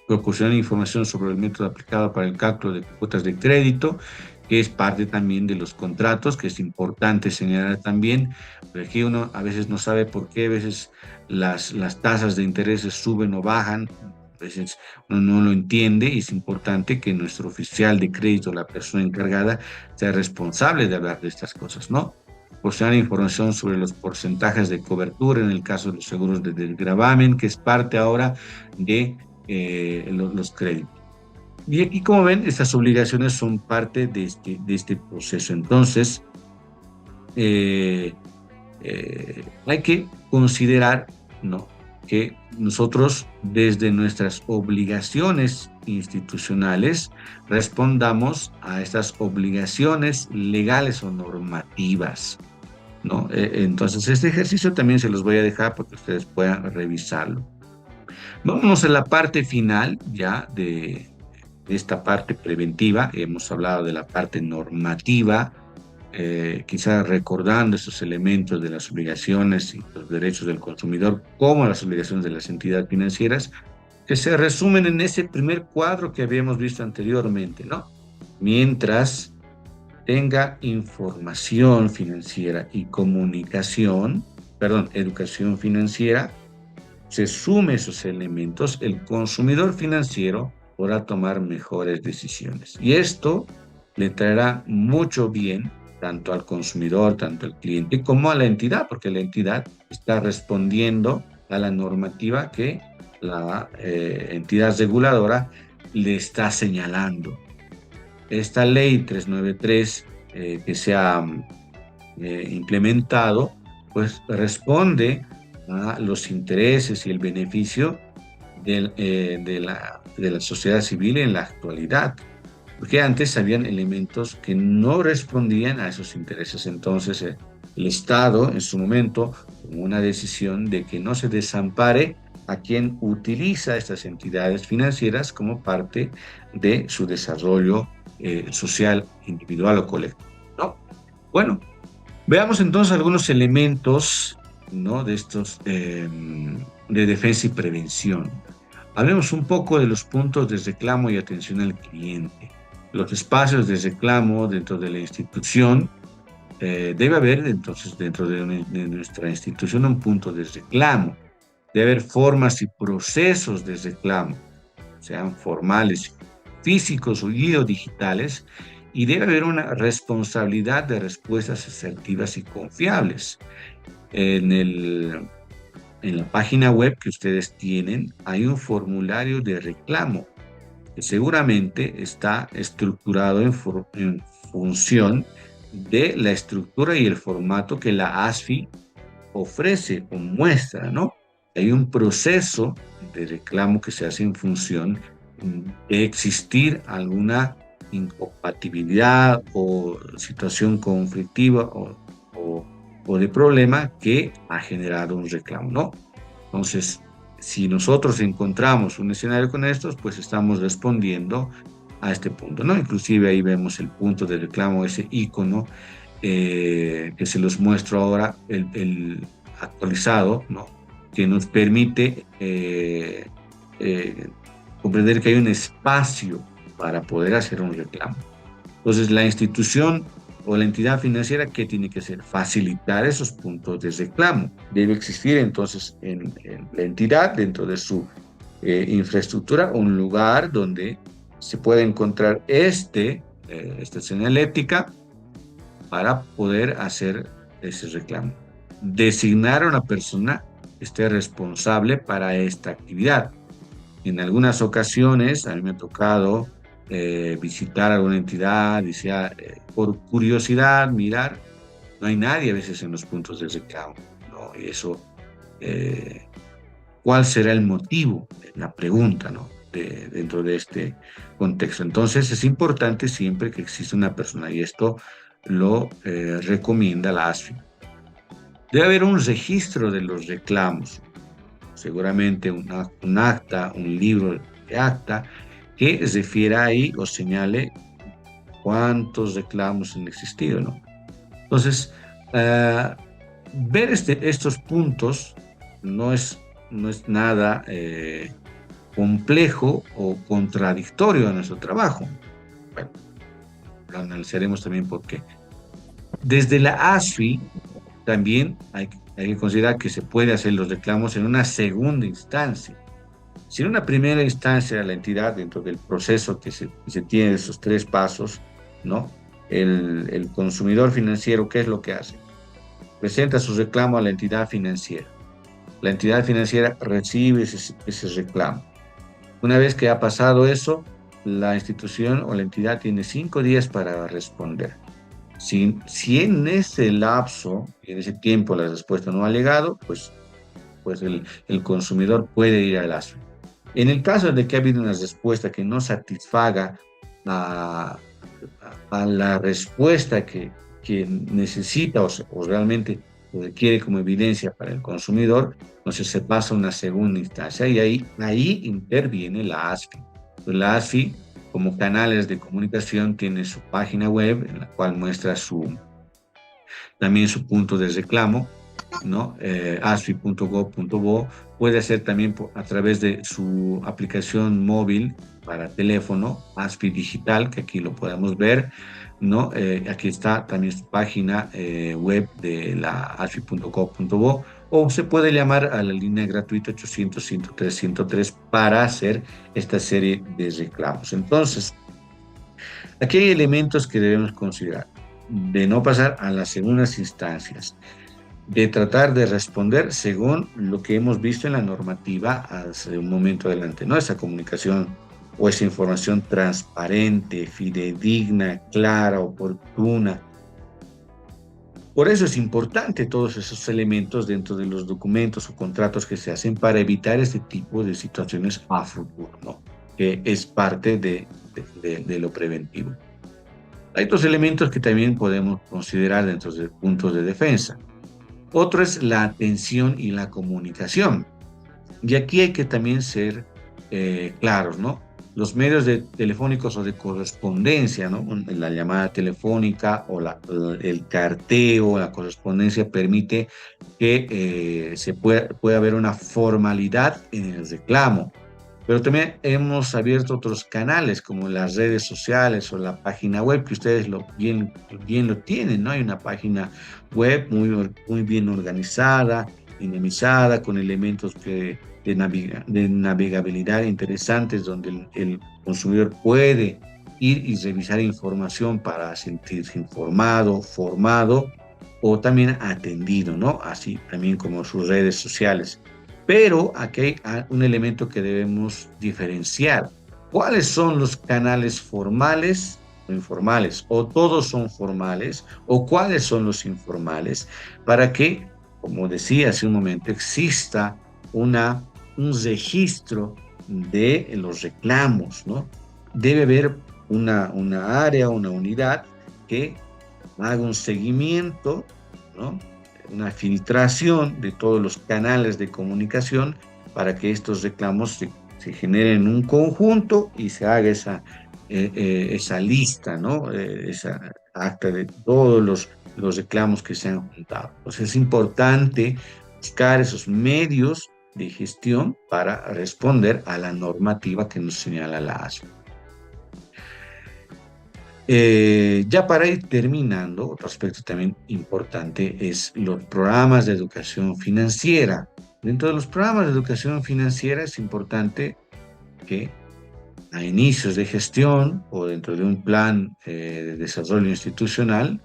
Proporcionar información sobre el método aplicado para el cálculo de cuotas de crédito, que es parte también de los contratos, que es importante señalar también, porque aquí uno a veces no sabe por qué a veces las tasas de intereses suben o bajan. A veces uno no lo entiende, y es importante que nuestro oficial de crédito, la persona encargada, sea responsable de hablar de estas cosas, ¿no? Proporcionar información sobre los porcentajes de cobertura en el caso de los seguros de desgravamen, que es parte ahora de los créditos. Y aquí, como ven, estas obligaciones son parte de este proceso. Entonces, hay que considerar, ¿no?, que nosotros, desde nuestras obligaciones institucionales, respondamos a estas obligaciones legales o normativas, ¿no? Entonces, este ejercicio también se los voy a dejar para que ustedes puedan revisarlo. Vámonos a la parte final ya de esta parte preventiva. Hemos hablado de la parte normativa, quizás recordando esos elementos de las obligaciones y los derechos del consumidor, como las obligaciones de las entidades financieras, que se resumen en ese primer cuadro que habíamos visto anteriormente, ¿no? Mientras tenga información financiera y educación financiera, se sume esos elementos, el consumidor financiero podrá tomar mejores decisiones. Y esto le traerá mucho bien tanto al consumidor, tanto al cliente, como a la entidad, porque la entidad está respondiendo a la normativa que la entidad reguladora le está señalando. Esta ley 393 que se ha implementado, pues responde a los intereses y el beneficio de la sociedad civil en la actualidad, porque antes habían elementos que no respondían a esos intereses. Entonces el Estado en su momento tomó una decisión de que no se desampare a quien utiliza estas entidades financieras como parte de su desarrollo social, individual o colectivo, ¿no? Bueno, veamos entonces algunos elementos, ¿no?, de estos de defensa y prevención. Hablemos un poco de los puntos de reclamo y atención al cliente. Los espacios de reclamo dentro de la institución. Debe haber entonces dentro de nuestra institución un punto de reclamo. Debe haber formas y procesos de reclamo, sean formales, físicos o digitales, y debe haber una responsabilidad de respuestas asertivas y confiables. En la página web que ustedes tienen hay un formulario de reclamo que seguramente está estructurado en función de la estructura y el formato que la ASFI ofrece o muestra, ¿no? Hay un proceso de reclamo que se hace en función de existir alguna incompatibilidad o situación conflictiva o de problema que ha generado un reclamo, ¿no? Entonces, si nosotros encontramos un escenario con estos, pues estamos respondiendo a este punto, ¿no? Inclusive ahí vemos el punto de reclamo, ese icono que se los muestro ahora, el actualizado, ¿no?, que nos permite comprender que hay un espacio para poder hacer un reclamo. Entonces, la institución o la entidad financiera, ¿qué tiene que hacer? Facilitar esos puntos de reclamo. Debe existir entonces en la entidad, dentro de su infraestructura, un lugar donde se pueda encontrar esta señalética para poder hacer ese reclamo. Designar a una persona que esté responsable para esta actividad. En algunas ocasiones a mí me ha tocado visitar alguna entidad y sea por curiosidad, mirar, no hay nadie a veces en los puntos de reclamo, ¿no? Y eso, eh, ¿cuál será el motivo? La pregunta, ¿no? Dentro de este contexto. Entonces es importante siempre que exista una persona y esto lo recomienda la ASFI. Debe haber un registro de los reclamos, seguramente un acta, un libro de acta que refiera ahí o señale cuántos reclamos han existido, ¿no? Entonces, ver estos puntos no es, no es nada complejo o contradictorio a nuestro trabajo. Bueno, lo analizaremos también por qué. Desde la ASFI también hay que considerar que se puede hacer los reclamos en una segunda instancia. Si en una primera instancia la entidad, dentro del proceso que se tiene de esos tres pasos, ¿no? El consumidor financiero, ¿qué es lo que hace? Presenta su reclamo a la entidad financiera. La entidad financiera recibe ese reclamo. Una vez que ha pasado eso, la institución o la entidad tiene 5 días para responder. Si en ese lapso, en ese tiempo, la respuesta no ha llegado, pues el consumidor puede ir al ASFI. En el caso de que ha habido una respuesta que no satisfaga a, a la respuesta que necesita o realmente lo requiere como evidencia para el consumidor, entonces se pasa a una segunda instancia y ahí interviene la ASFI. Pues la ASFI, como canales de comunicación, tiene su página web en la cual muestra también su punto de reclamo, ¿no? asfi.gov.bo. Puede hacer también a través de su aplicación móvil para teléfono, ASFI Digital, que aquí lo podemos ver, ¿no? Aquí está también su página web de la asfi.gov.bo, o se puede llamar a la línea gratuita 800-103-103 para hacer esta serie de reclamos. Entonces, aquí hay elementos que debemos considerar, de no pasar a las segundas instancias, de tratar de responder según lo que hemos visto en la normativa hace un momento adelante, ¿no? Esa comunicación o esa información transparente, fidedigna, clara, oportuna. Por eso es importante todos esos elementos dentro de los documentos o contratos que se hacen para evitar este tipo de situaciones a futuro, ¿no? Que es parte de lo preventivo. Hay dos elementos que también podemos considerar dentro de puntos de defensa. Otro es la atención y la comunicación. Y aquí hay que también ser claros, ¿no? Los medios telefónicos o de correspondencia, ¿no? La llamada telefónica o el carteo, la correspondencia permite que pueda haber una formalidad en el reclamo. Pero también hemos abierto otros canales como las redes sociales o la página web, que ustedes bien lo tienen, ¿no? Hay una página web muy bien organizada, dinamizada, con elementos de navegabilidad interesantes, donde el consumidor puede ir y revisar información para sentirse informado, formado o también atendido, ¿no? Así también como sus redes sociales. Pero aquí hay un elemento que debemos diferenciar. ¿Cuáles son los canales formales o informales? ¿O todos son formales? ¿O cuáles son los informales? Para que, como decía hace un momento, exista un registro de los reclamos, ¿no? Debe haber una área, una unidad que haga un seguimiento, ¿no? Una filtración de todos los canales de comunicación para que estos reclamos se generen en un conjunto y se haga esa lista, ¿no? Esa acta de todos los reclamos que se han juntado. Entonces es importante buscar esos medios de gestión para responder a la normativa que nos señala la ASFI. Ya para ir terminando, otro aspecto también importante es los programas de educación financiera. Dentro de los programas de educación financiera es importante que a inicios de gestión o dentro de un plan de desarrollo institucional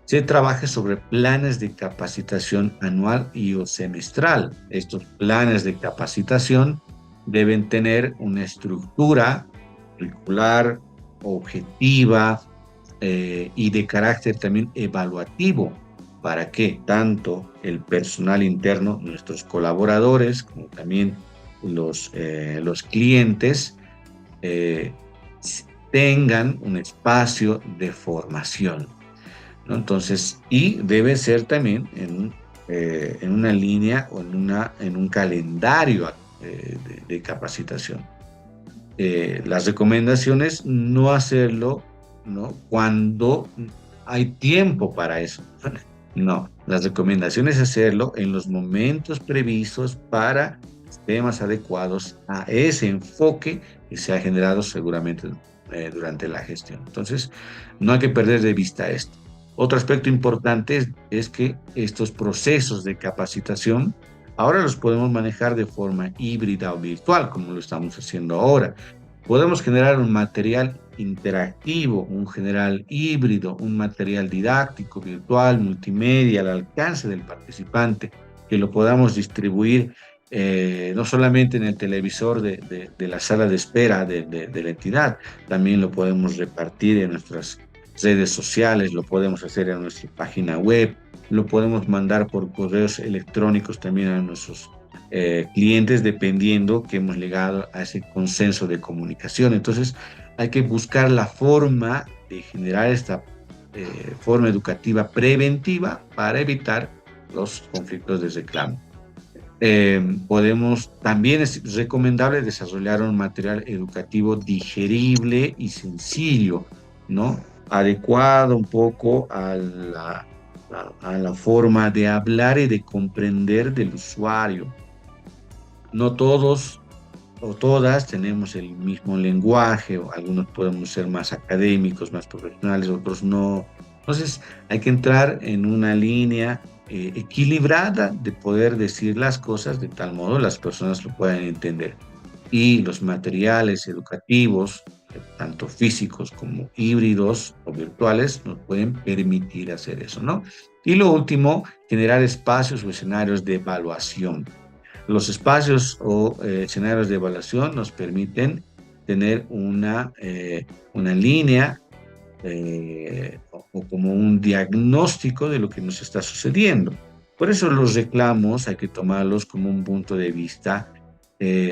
se trabaje sobre planes de capacitación anual y o semestral. Estos planes de capacitación deben tener una estructura curricular, objetiva, y de carácter también evaluativo para que tanto el personal interno, nuestros colaboradores, como también los clientes, eh, tengan un espacio de formación, ¿no? Entonces, y debe ser también en una línea o en un calendario de capacitación. Las recomendaciones, no hacerlo, ¿no? Cuando hay tiempo para eso. No, las recomendaciones es hacerlo en los momentos previstos para temas adecuados a ese enfoque que se ha generado seguramente durante la gestión. Entonces, no hay que perder de vista esto. Otro aspecto importante es que estos procesos de capacitación ahora los podemos manejar de forma híbrida o virtual, como lo estamos haciendo ahora. Podemos generar un material interactivo, un general híbrido, un material didáctico, virtual, multimedia, al alcance del participante, que lo podamos distribuir no solamente en el televisor de la sala de espera de la entidad, también lo podemos repartir en nuestras redes sociales, lo podemos hacer en nuestra página web, lo podemos mandar por correos electrónicos también a nuestros clientes, dependiendo que hemos llegado a ese consenso de comunicación. Entonces, hay que buscar la forma de generar esta forma educativa preventiva para evitar los conflictos de reclamo. Podemos, también es recomendable desarrollar un material educativo digerible y sencillo, ¿no? Adecuado un poco a la forma de hablar y de comprender del usuario. No todos o todas tenemos el mismo lenguaje, o algunos podemos ser más académicos, más profesionales, otros no. Entonces hay que entrar en una línea equilibrada de poder decir las cosas de tal modo las personas lo puedan entender. Y los materiales educativos, tanto físicos como híbridos o virtuales, nos pueden permitir hacer eso, ¿no? Y lo último, generar espacios o escenarios de evaluación. Los espacios o escenarios de evaluación nos permiten tener una línea o como un diagnóstico de lo que nos está sucediendo. Por eso los reclamos hay que tomarlos como un punto de vista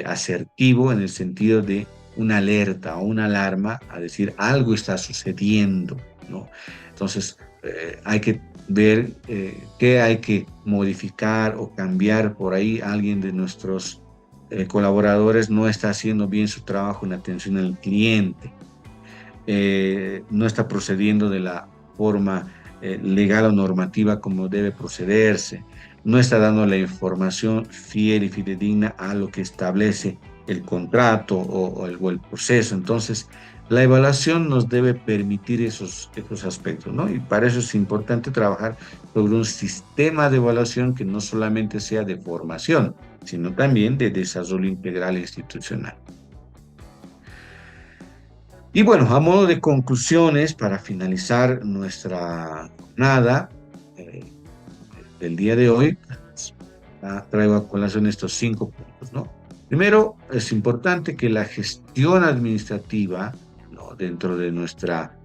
asertivo, en el sentido de una alerta o una alarma a decir algo está sucediendo, ¿no? Entonces hay que ver qué hay que modificar o cambiar. Por ahí alguien de nuestros colaboradores no está haciendo bien su trabajo en atención al cliente, no está procediendo de la forma legal o normativa como debe procederse, no está dando la información fiel y fidedigna a lo que establece el contrato o el proceso. Entonces, la evaluación nos debe permitir esos aspectos, ¿no? Y para eso es importante trabajar sobre un sistema de evaluación que no solamente sea de formación, sino también de desarrollo integral e institucional. Y bueno, a modo de conclusiones, para finalizar nuestra jornada del día de hoy, traigo a colación estos 5 puntos, ¿no? Primero, es importante que la gestión administrativa, ¿no?, dentro de nuestra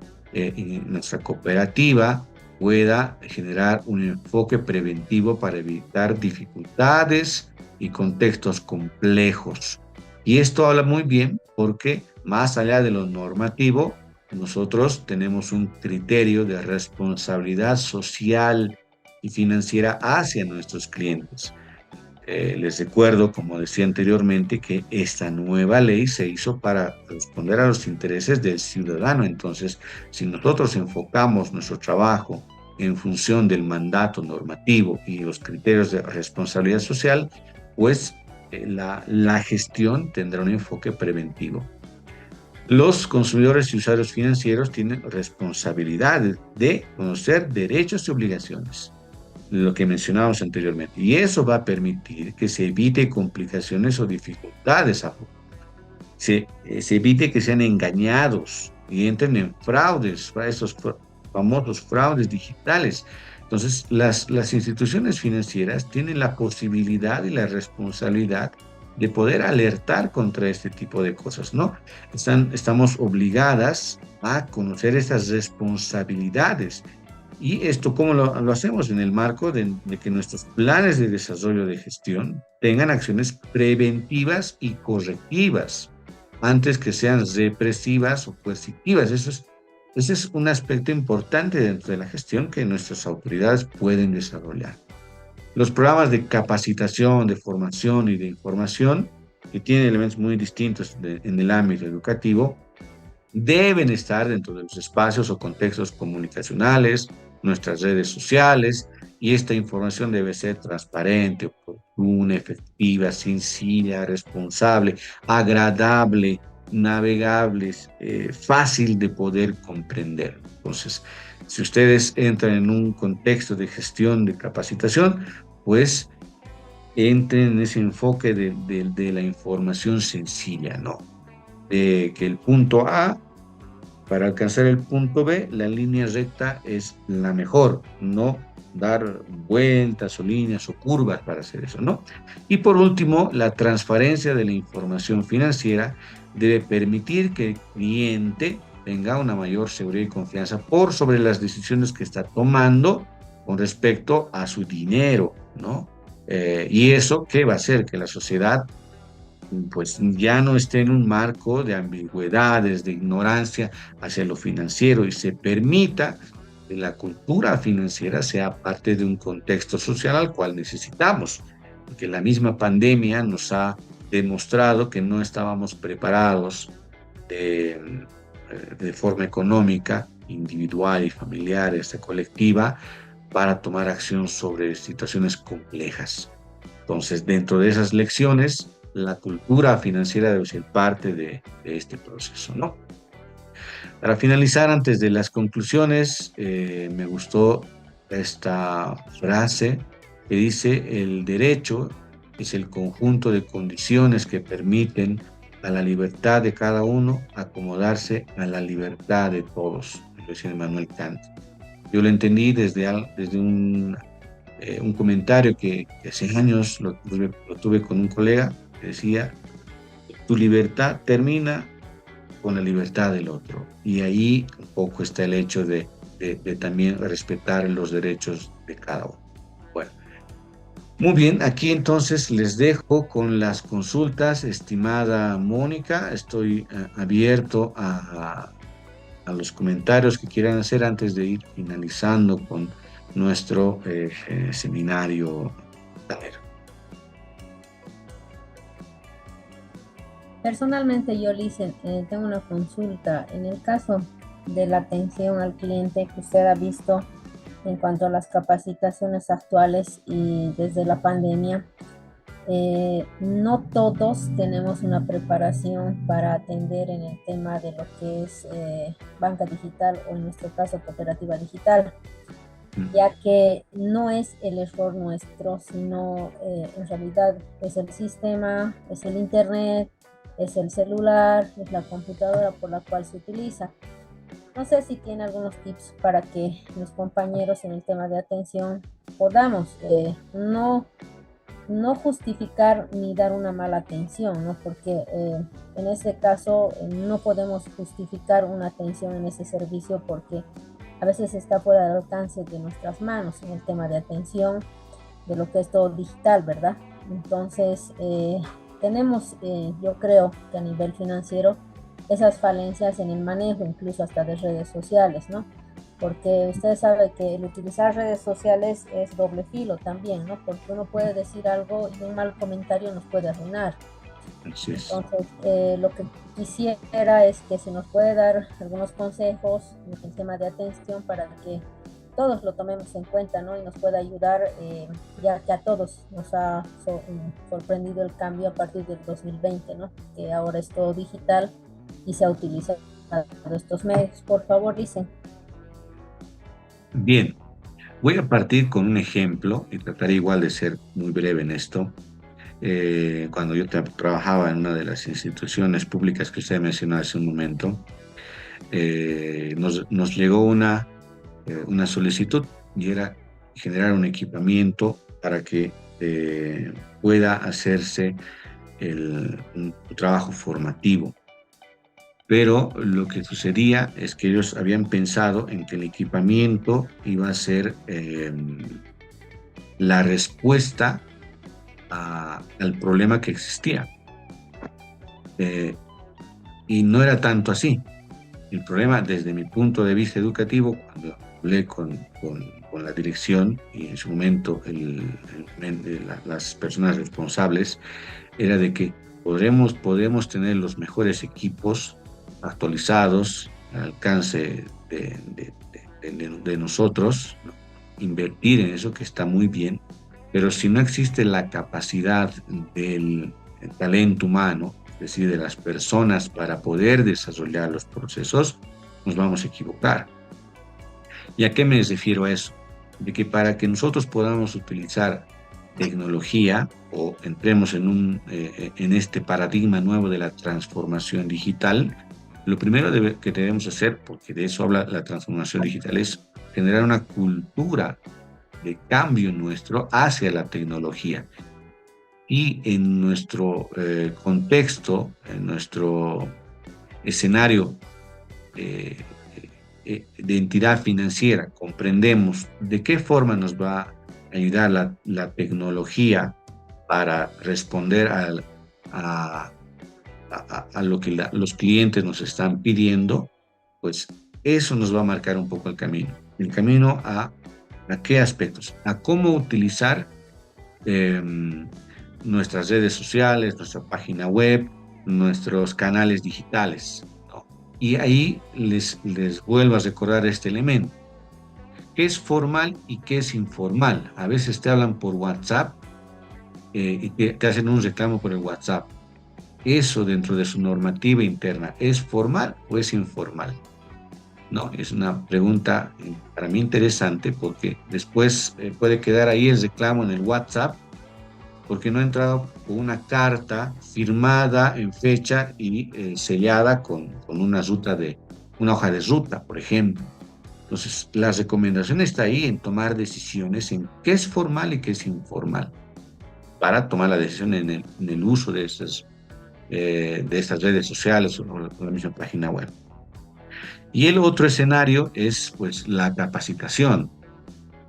cooperativa pueda generar un enfoque preventivo para evitar dificultades y contextos complejos. Y esto habla muy bien porque más allá de lo normativo, nosotros tenemos un criterio de responsabilidad social y financiera hacia nuestros clientes. Les recuerdo, como decía anteriormente, que esta nueva ley se hizo para responder a los intereses del ciudadano. Entonces, si nosotros enfocamos nuestro trabajo en función del mandato normativo y los criterios de responsabilidad social, pues la gestión tendrá un enfoque preventivo. Los consumidores y usuarios financieros tienen responsabilidades de conocer derechos y obligaciones, lo que mencionábamos anteriormente. Y eso va a permitir que se evite complicaciones o dificultades a futuro. Se evite que sean engañados y entren en fraudes, esos famosos fraudes digitales. Entonces, las instituciones financieras tienen la posibilidad y la responsabilidad de poder alertar contra este tipo de cosas, ¿no? Estamos obligadas a conocer esas responsabilidades. Y esto, ¿cómo lo hacemos? En el marco de que nuestros planes de desarrollo de gestión tengan acciones preventivas y correctivas antes que sean represivas o coercitivas. Ese es un aspecto importante dentro de la gestión que nuestras autoridades pueden desarrollar. Los programas de capacitación, de formación y de información, que tienen elementos muy distintos en el ámbito educativo, deben estar dentro de los espacios o contextos comunicacionales, nuestras redes sociales, y esta información debe ser transparente, oportuna, efectiva, sencilla, responsable, agradable, navegable, fácil de poder comprender. Entonces, si ustedes entran en un contexto de gestión de capacitación, pues entren en ese enfoque de la información sencilla, ¿no? De que el punto A, para alcanzar el punto B, la línea recta es la mejor, no dar vueltas o líneas o curvas para hacer eso, ¿no? Y por último, la transparencia de la información financiera debe permitir que el cliente tenga una mayor seguridad y confianza por sobre las decisiones que está tomando con respecto a su dinero, ¿no? Y eso, ¿qué va a hacer? Que la sociedad pues ya no esté en un marco de ambigüedades, de ignorancia hacia lo financiero y se permita que la cultura financiera sea parte de un contexto social al cual necesitamos, porque la misma pandemia nos ha demostrado que no estábamos preparados de forma económica, individual y familiar, colectiva, para tomar acción sobre situaciones complejas. Entonces, dentro de esas lecciones, la cultura financiera debe ser parte de este proceso, ¿no? Para finalizar, antes de las conclusiones, me gustó esta frase que dice: el derecho es el conjunto de condiciones que permiten a la libertad de cada uno acomodarse a la libertad de todos, lo decía Immanuel Kant. Yo lo entendí desde un comentario que hace años lo tuve con un colega que decía: tu libertad termina con la libertad del otro. Y ahí un poco está el hecho de también respetar los derechos de cada uno. Bueno, muy bien, aquí entonces les dejo con las consultas, estimada Mónica. Estoy abierto a los comentarios que quieran hacer antes de ir finalizando con nuestro seminario. A ver. Personalmente, yo, Lice, tengo una consulta. En el caso de la atención al cliente que usted ha visto en cuanto a las capacitaciones actuales y desde la pandemia, no todos tenemos una preparación para atender en el tema de lo que es banca digital o en nuestro caso cooperativa digital, ya que no es el error nuestro, sino en realidad es el sistema, es el internet, es el celular, es la computadora por la cual se utiliza. No sé si tiene algunos tips para que los compañeros en el tema de atención podamos no justificar ni dar una mala atención, ¿no? Porque en ese caso no podemos justificar una atención en ese servicio porque a veces está fuera del alcance de nuestras manos en el tema de atención, de lo que es todo digital, ¿verdad? Entonces, tenemos, yo creo que a nivel financiero, esas falencias en el manejo, incluso hasta de redes sociales, ¿no? Porque usted sabe que el utilizar redes sociales es doble filo también, ¿no? Porque uno puede decir algo y un mal comentario nos puede arruinar. Así es. Entonces, lo que quisiera es que se nos puede dar algunos consejos en el tema de atención para que todos lo tomemos en cuenta, ¿no? Y nos pueda ayudar, ya que a todos nos ha sorprendido el cambio a partir del 2020, ¿no? Que ahora es todo digital y se ha utilizado estos medios. Por favor, dicen. Bien, voy a partir con un ejemplo y trataré igual de ser muy breve en esto. Cuando yo trabajaba en una de las instituciones públicas que usted mencionó hace un momento, nos llegó una solicitud y era generar un equipamiento para que pueda hacerse un trabajo formativo. Pero lo que sucedía es que ellos habían pensado en que el equipamiento iba a ser la respuesta al problema que existía. Eh, y no era tanto así. El problema, desde mi punto de vista educativo, cuando hablé con la dirección y en su momento las personas responsables, era de que podemos tener los mejores equipos actualizados al alcance de nosotros, ¿no? Invertir en eso, que está muy bien, pero si no existe la capacidad del talento humano, es decir, de las personas para poder desarrollar los procesos, nos vamos a equivocar. ¿Y a qué me refiero a eso? De que para que nosotros podamos utilizar tecnología o entremos en este paradigma nuevo de la transformación digital, lo primero que debemos hacer, porque de eso habla la transformación digital, es generar una cultura de cambio nuestro hacia la tecnología. Y en nuestro contexto, en nuestro escenario de entidad financiera, comprendemos de qué forma nos va a ayudar la tecnología para responder a lo que los clientes nos están pidiendo, pues eso nos va a marcar un poco el camino. El camino a qué aspectos, a cómo utilizar nuestras redes sociales, nuestra página web, nuestros canales digitales, ¿no? Y ahí les vuelvo a recordar este elemento. ¿Qué es formal y qué es informal? A veces te hablan por WhatsApp y te hacen un reclamo por el WhatsApp. ¿Eso dentro de su normativa interna es formal o es informal? No, es una pregunta para mí interesante porque después puede quedar ahí el reclamo en el WhatsApp porque no ha entrado con una carta firmada en fecha y sellada con una hoja de ruta, por ejemplo. Entonces, la recomendación está ahí en tomar decisiones en qué es formal y qué es informal para tomar la decisión en el uso de estas redes sociales o la misma página web. Y el otro escenario es pues la capacitación.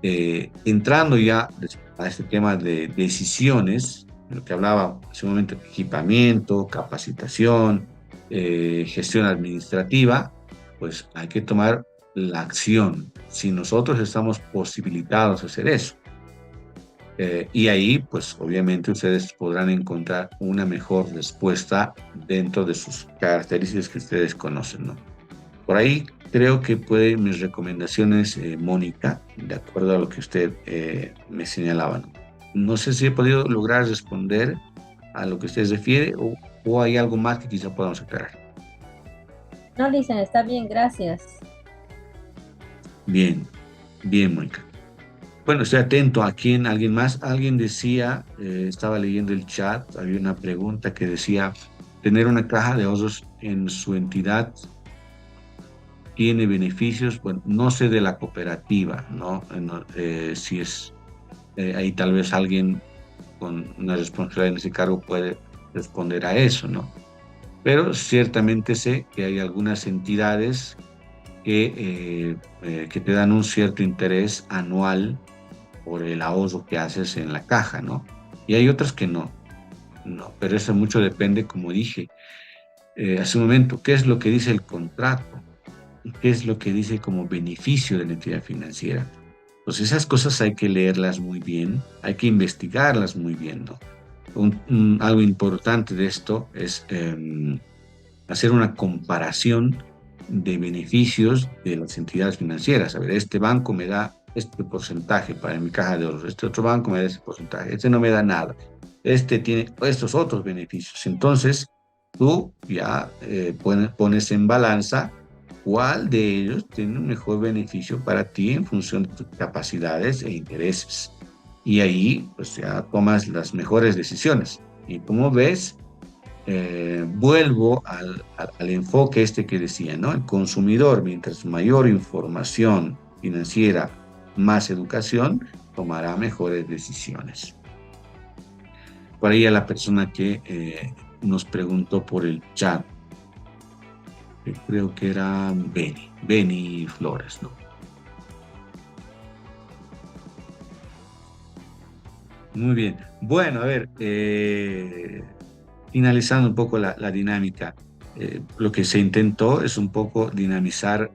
Entrando ya a este tema de decisiones, de lo que hablaba hace un momento, equipamiento, capacitación, gestión administrativa, pues hay que tomar la acción, si nosotros estamos posibilitados de hacer eso. Y ahí, pues obviamente ustedes podrán encontrar una mejor respuesta dentro de sus características que ustedes conocen, ¿no? Por ahí creo que pueden mis recomendaciones, Mónica, de acuerdo a lo que usted me señalaba, ¿no? No sé si he podido lograr responder a lo que usted refiere o hay algo más que quizá podamos aclarar. No, dicen, está bien, gracias. Bien, bien, Mónica. Bueno, estoy atento a quién, alguien más. Alguien decía, estaba leyendo el chat, había una pregunta que decía, tener una caja de ahorros en su entidad tiene beneficios. Bueno, no sé de la cooperativa, ¿no? Si es ahí tal vez alguien con una responsabilidad en ese cargo puede responder a eso, ¿no? Pero ciertamente sé que hay algunas entidades que te dan un cierto interés anual por el ahorro que haces en la caja, ¿no? Y hay otras que no, pero eso mucho depende, como dije hace un momento, qué es lo que dice el contrato, qué es lo que dice como beneficio de la entidad financiera. Pues esas cosas hay que leerlas muy bien, hay que investigarlas muy bien, ¿no? Algo importante de esto es hacer una comparación de beneficios de las entidades financieras. A ver, este banco me da este porcentaje para mi caja de ahorros, este otro banco me da este porcentaje, este no me da nada, este tiene estos otros beneficios. Entonces, tú ya pones en balanza cuál de ellos tiene un mejor beneficio para ti en función de tus capacidades e intereses. Y ahí pues ya tomas las mejores decisiones. Y como ves, vuelvo al enfoque este que decía, ¿no? El consumidor, mientras mayor información financiera, más educación, tomará mejores decisiones. Por ahí a la persona que nos preguntó por el chat, que creo que era Benny Flores, ¿no? Muy bien. Bueno, a ver, finalizando un poco la dinámica, lo que se intentó es un poco dinamizar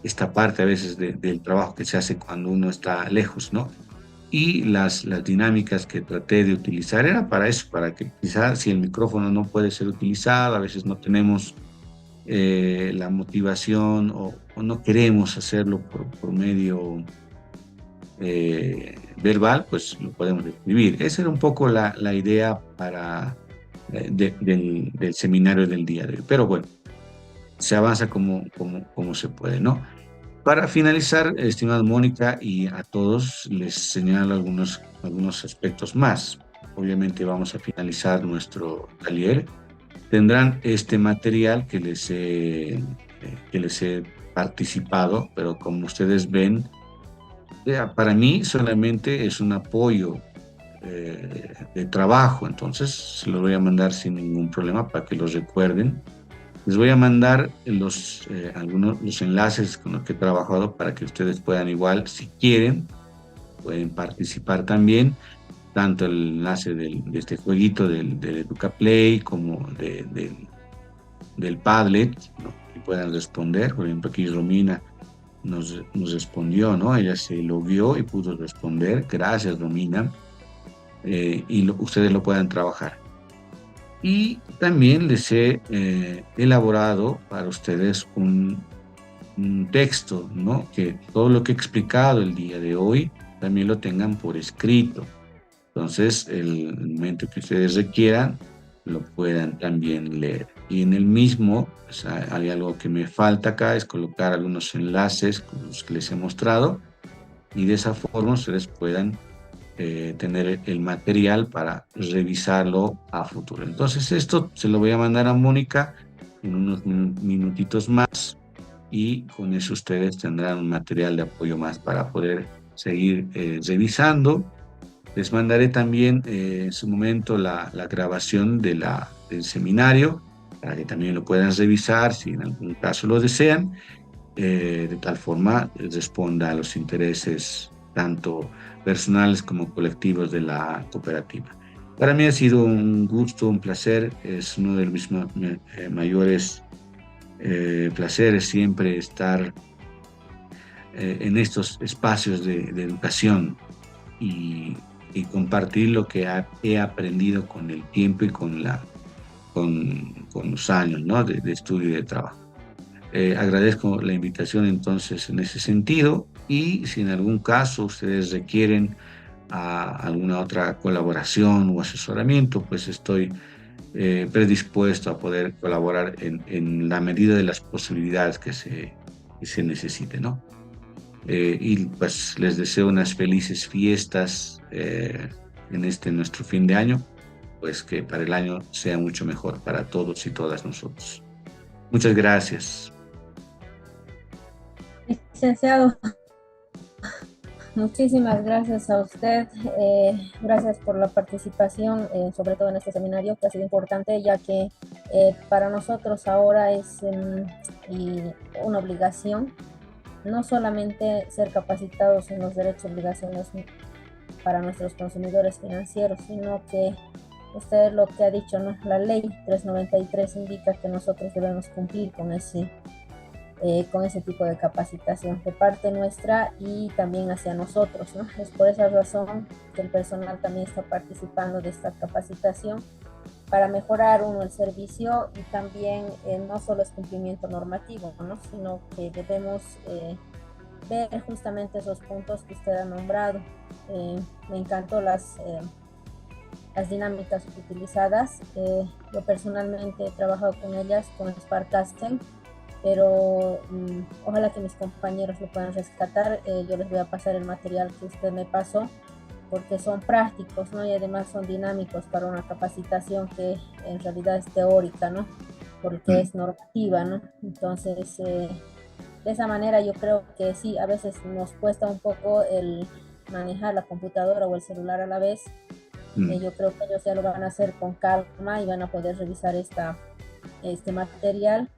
esta parte a veces del trabajo que se hace cuando uno está lejos, ¿no? Y las dinámicas que traté de utilizar era para eso, para que quizás si el micrófono no puede ser utilizado, a veces no tenemos la motivación o no queremos hacerlo por medio verbal, pues lo podemos escribir. Esa era un poco la idea para, del seminario del día de hoy. Pero bueno, se avanza como se puede, ¿no? Para finalizar, estimada Mónica, y a todos les señalo algunos aspectos más. Obviamente vamos a finalizar nuestro taller. Tendrán este material que les he participado, pero como ustedes ven, para mí solamente es un apoyo de trabajo, entonces se los voy a mandar sin ningún problema para que los recuerden. Les voy a mandar algunos los enlaces con los que he trabajado para que ustedes puedan igual, si quieren, pueden participar también, tanto el enlace de este jueguito del EducaPlay como del Padlet, ¿no? Y puedan responder. Por ejemplo, aquí Romina nos respondió, ¿no? Ella se lo vio y pudo responder. Gracias, Romina. Ustedes lo puedan trabajar. Y también les he elaborado para ustedes un texto, ¿no? Que todo lo que he explicado el día de hoy también lo tengan por escrito. Entonces, el momento que ustedes requieran, lo puedan también leer. Y en el mismo, pues, hay algo que me falta acá, es colocar algunos enlaces con los que les he mostrado, y de esa forma ustedes puedan tener el material para revisarlo a futuro. Entonces esto se lo voy a mandar a Mónica en unos minutitos más y con eso ustedes tendrán un material de apoyo más para poder seguir revisando. Les mandaré también en su momento la grabación del seminario para que también lo puedan revisar si en algún caso lo desean, de tal forma responda a los intereses tanto personales como colectivos de la cooperativa. Para mí ha sido un gusto, un placer, es uno de mis mayores placeres siempre estar en estos espacios de educación y compartir lo que he aprendido con el tiempo y con los años, ¿no? de estudio y de trabajo. Agradezco la invitación entonces en ese sentido y si en algún caso ustedes requieren alguna otra colaboración o asesoramiento, pues estoy predispuesto a poder colaborar en la medida de las posibilidades que se necesite, ¿no? Y pues les deseo unas felices fiestas en nuestro fin de año, pues que para el año sea mucho mejor para todos y todas nosotros. Muchas gracias. Licenciado, muchísimas gracias a usted. Gracias por la participación, sobre todo en este seminario que ha sido importante, ya que para nosotros ahora es una obligación no solamente ser capacitados en los derechos y obligaciones para nuestros consumidores financieros, sino que usted lo que ha dicho, ¿no? La ley 393 indica que nosotros debemos cumplir con ese tipo de capacitación de parte nuestra y también hacia nosotros, ¿no? Es por esa razón que el personal también está participando de esta capacitación para mejorar el servicio y también no solo es cumplimiento normativo, ¿no? Sino que debemos ver justamente esos puntos que usted ha nombrado. Me encantó las las dinámicas utilizadas. Yo personalmente he trabajado con ellas, con Spark Castle, pero ojalá que mis compañeros lo puedan rescatar. Yo les voy a pasar el material que usted me pasó, porque son prácticos, ¿no? Y además son dinámicos para una capacitación que en realidad es teórica, ¿no? Porque es normativa, ¿no? Entonces, de esa manera yo creo que sí, a veces nos cuesta un poco el manejar la computadora o el celular a la vez. Yo creo que ellos ya lo van a hacer con calma y van a poder revisar este material,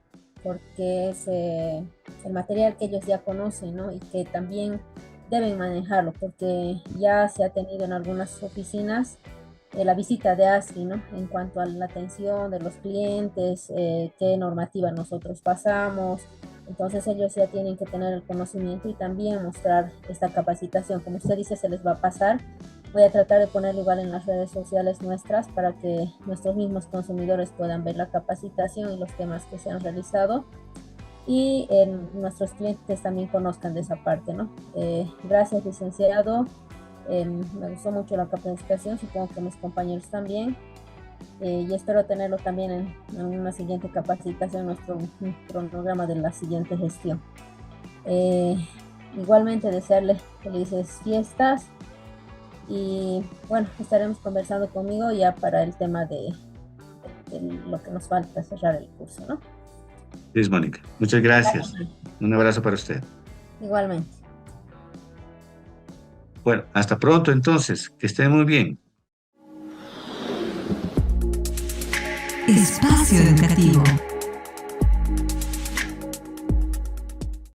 porque es el material que ellos ya conocen, ¿no? Y que también deben manejarlo, porque ya se ha tenido en algunas oficinas la visita de ASFI, ¿no? En cuanto a la atención de los clientes, qué normativa nosotros pasamos. Entonces ellos ya tienen que tener el conocimiento y también mostrar esta capacitación. Como usted dice, se les va a pasar. Voy a tratar de ponerlo igual en las redes sociales nuestras para que nuestros mismos consumidores puedan ver la capacitación y los temas que se han realizado, y nuestros clientes también conozcan de esa parte, ¿no? Gracias, licenciado. Me gustó mucho la capacitación, supongo que mis compañeros también, y espero tenerlo también en una siguiente capacitación, nuestro cronograma de la siguiente gestión. Igualmente desearle felices fiestas, y bueno, estaremos conversando conmigo ya para el tema de lo que nos falta cerrar el curso, ¿no? Sí, Mónica. Muchas gracias. Un abrazo para usted. Igualmente. Bueno, hasta pronto entonces. Que estén muy bien. Espacio Educativo.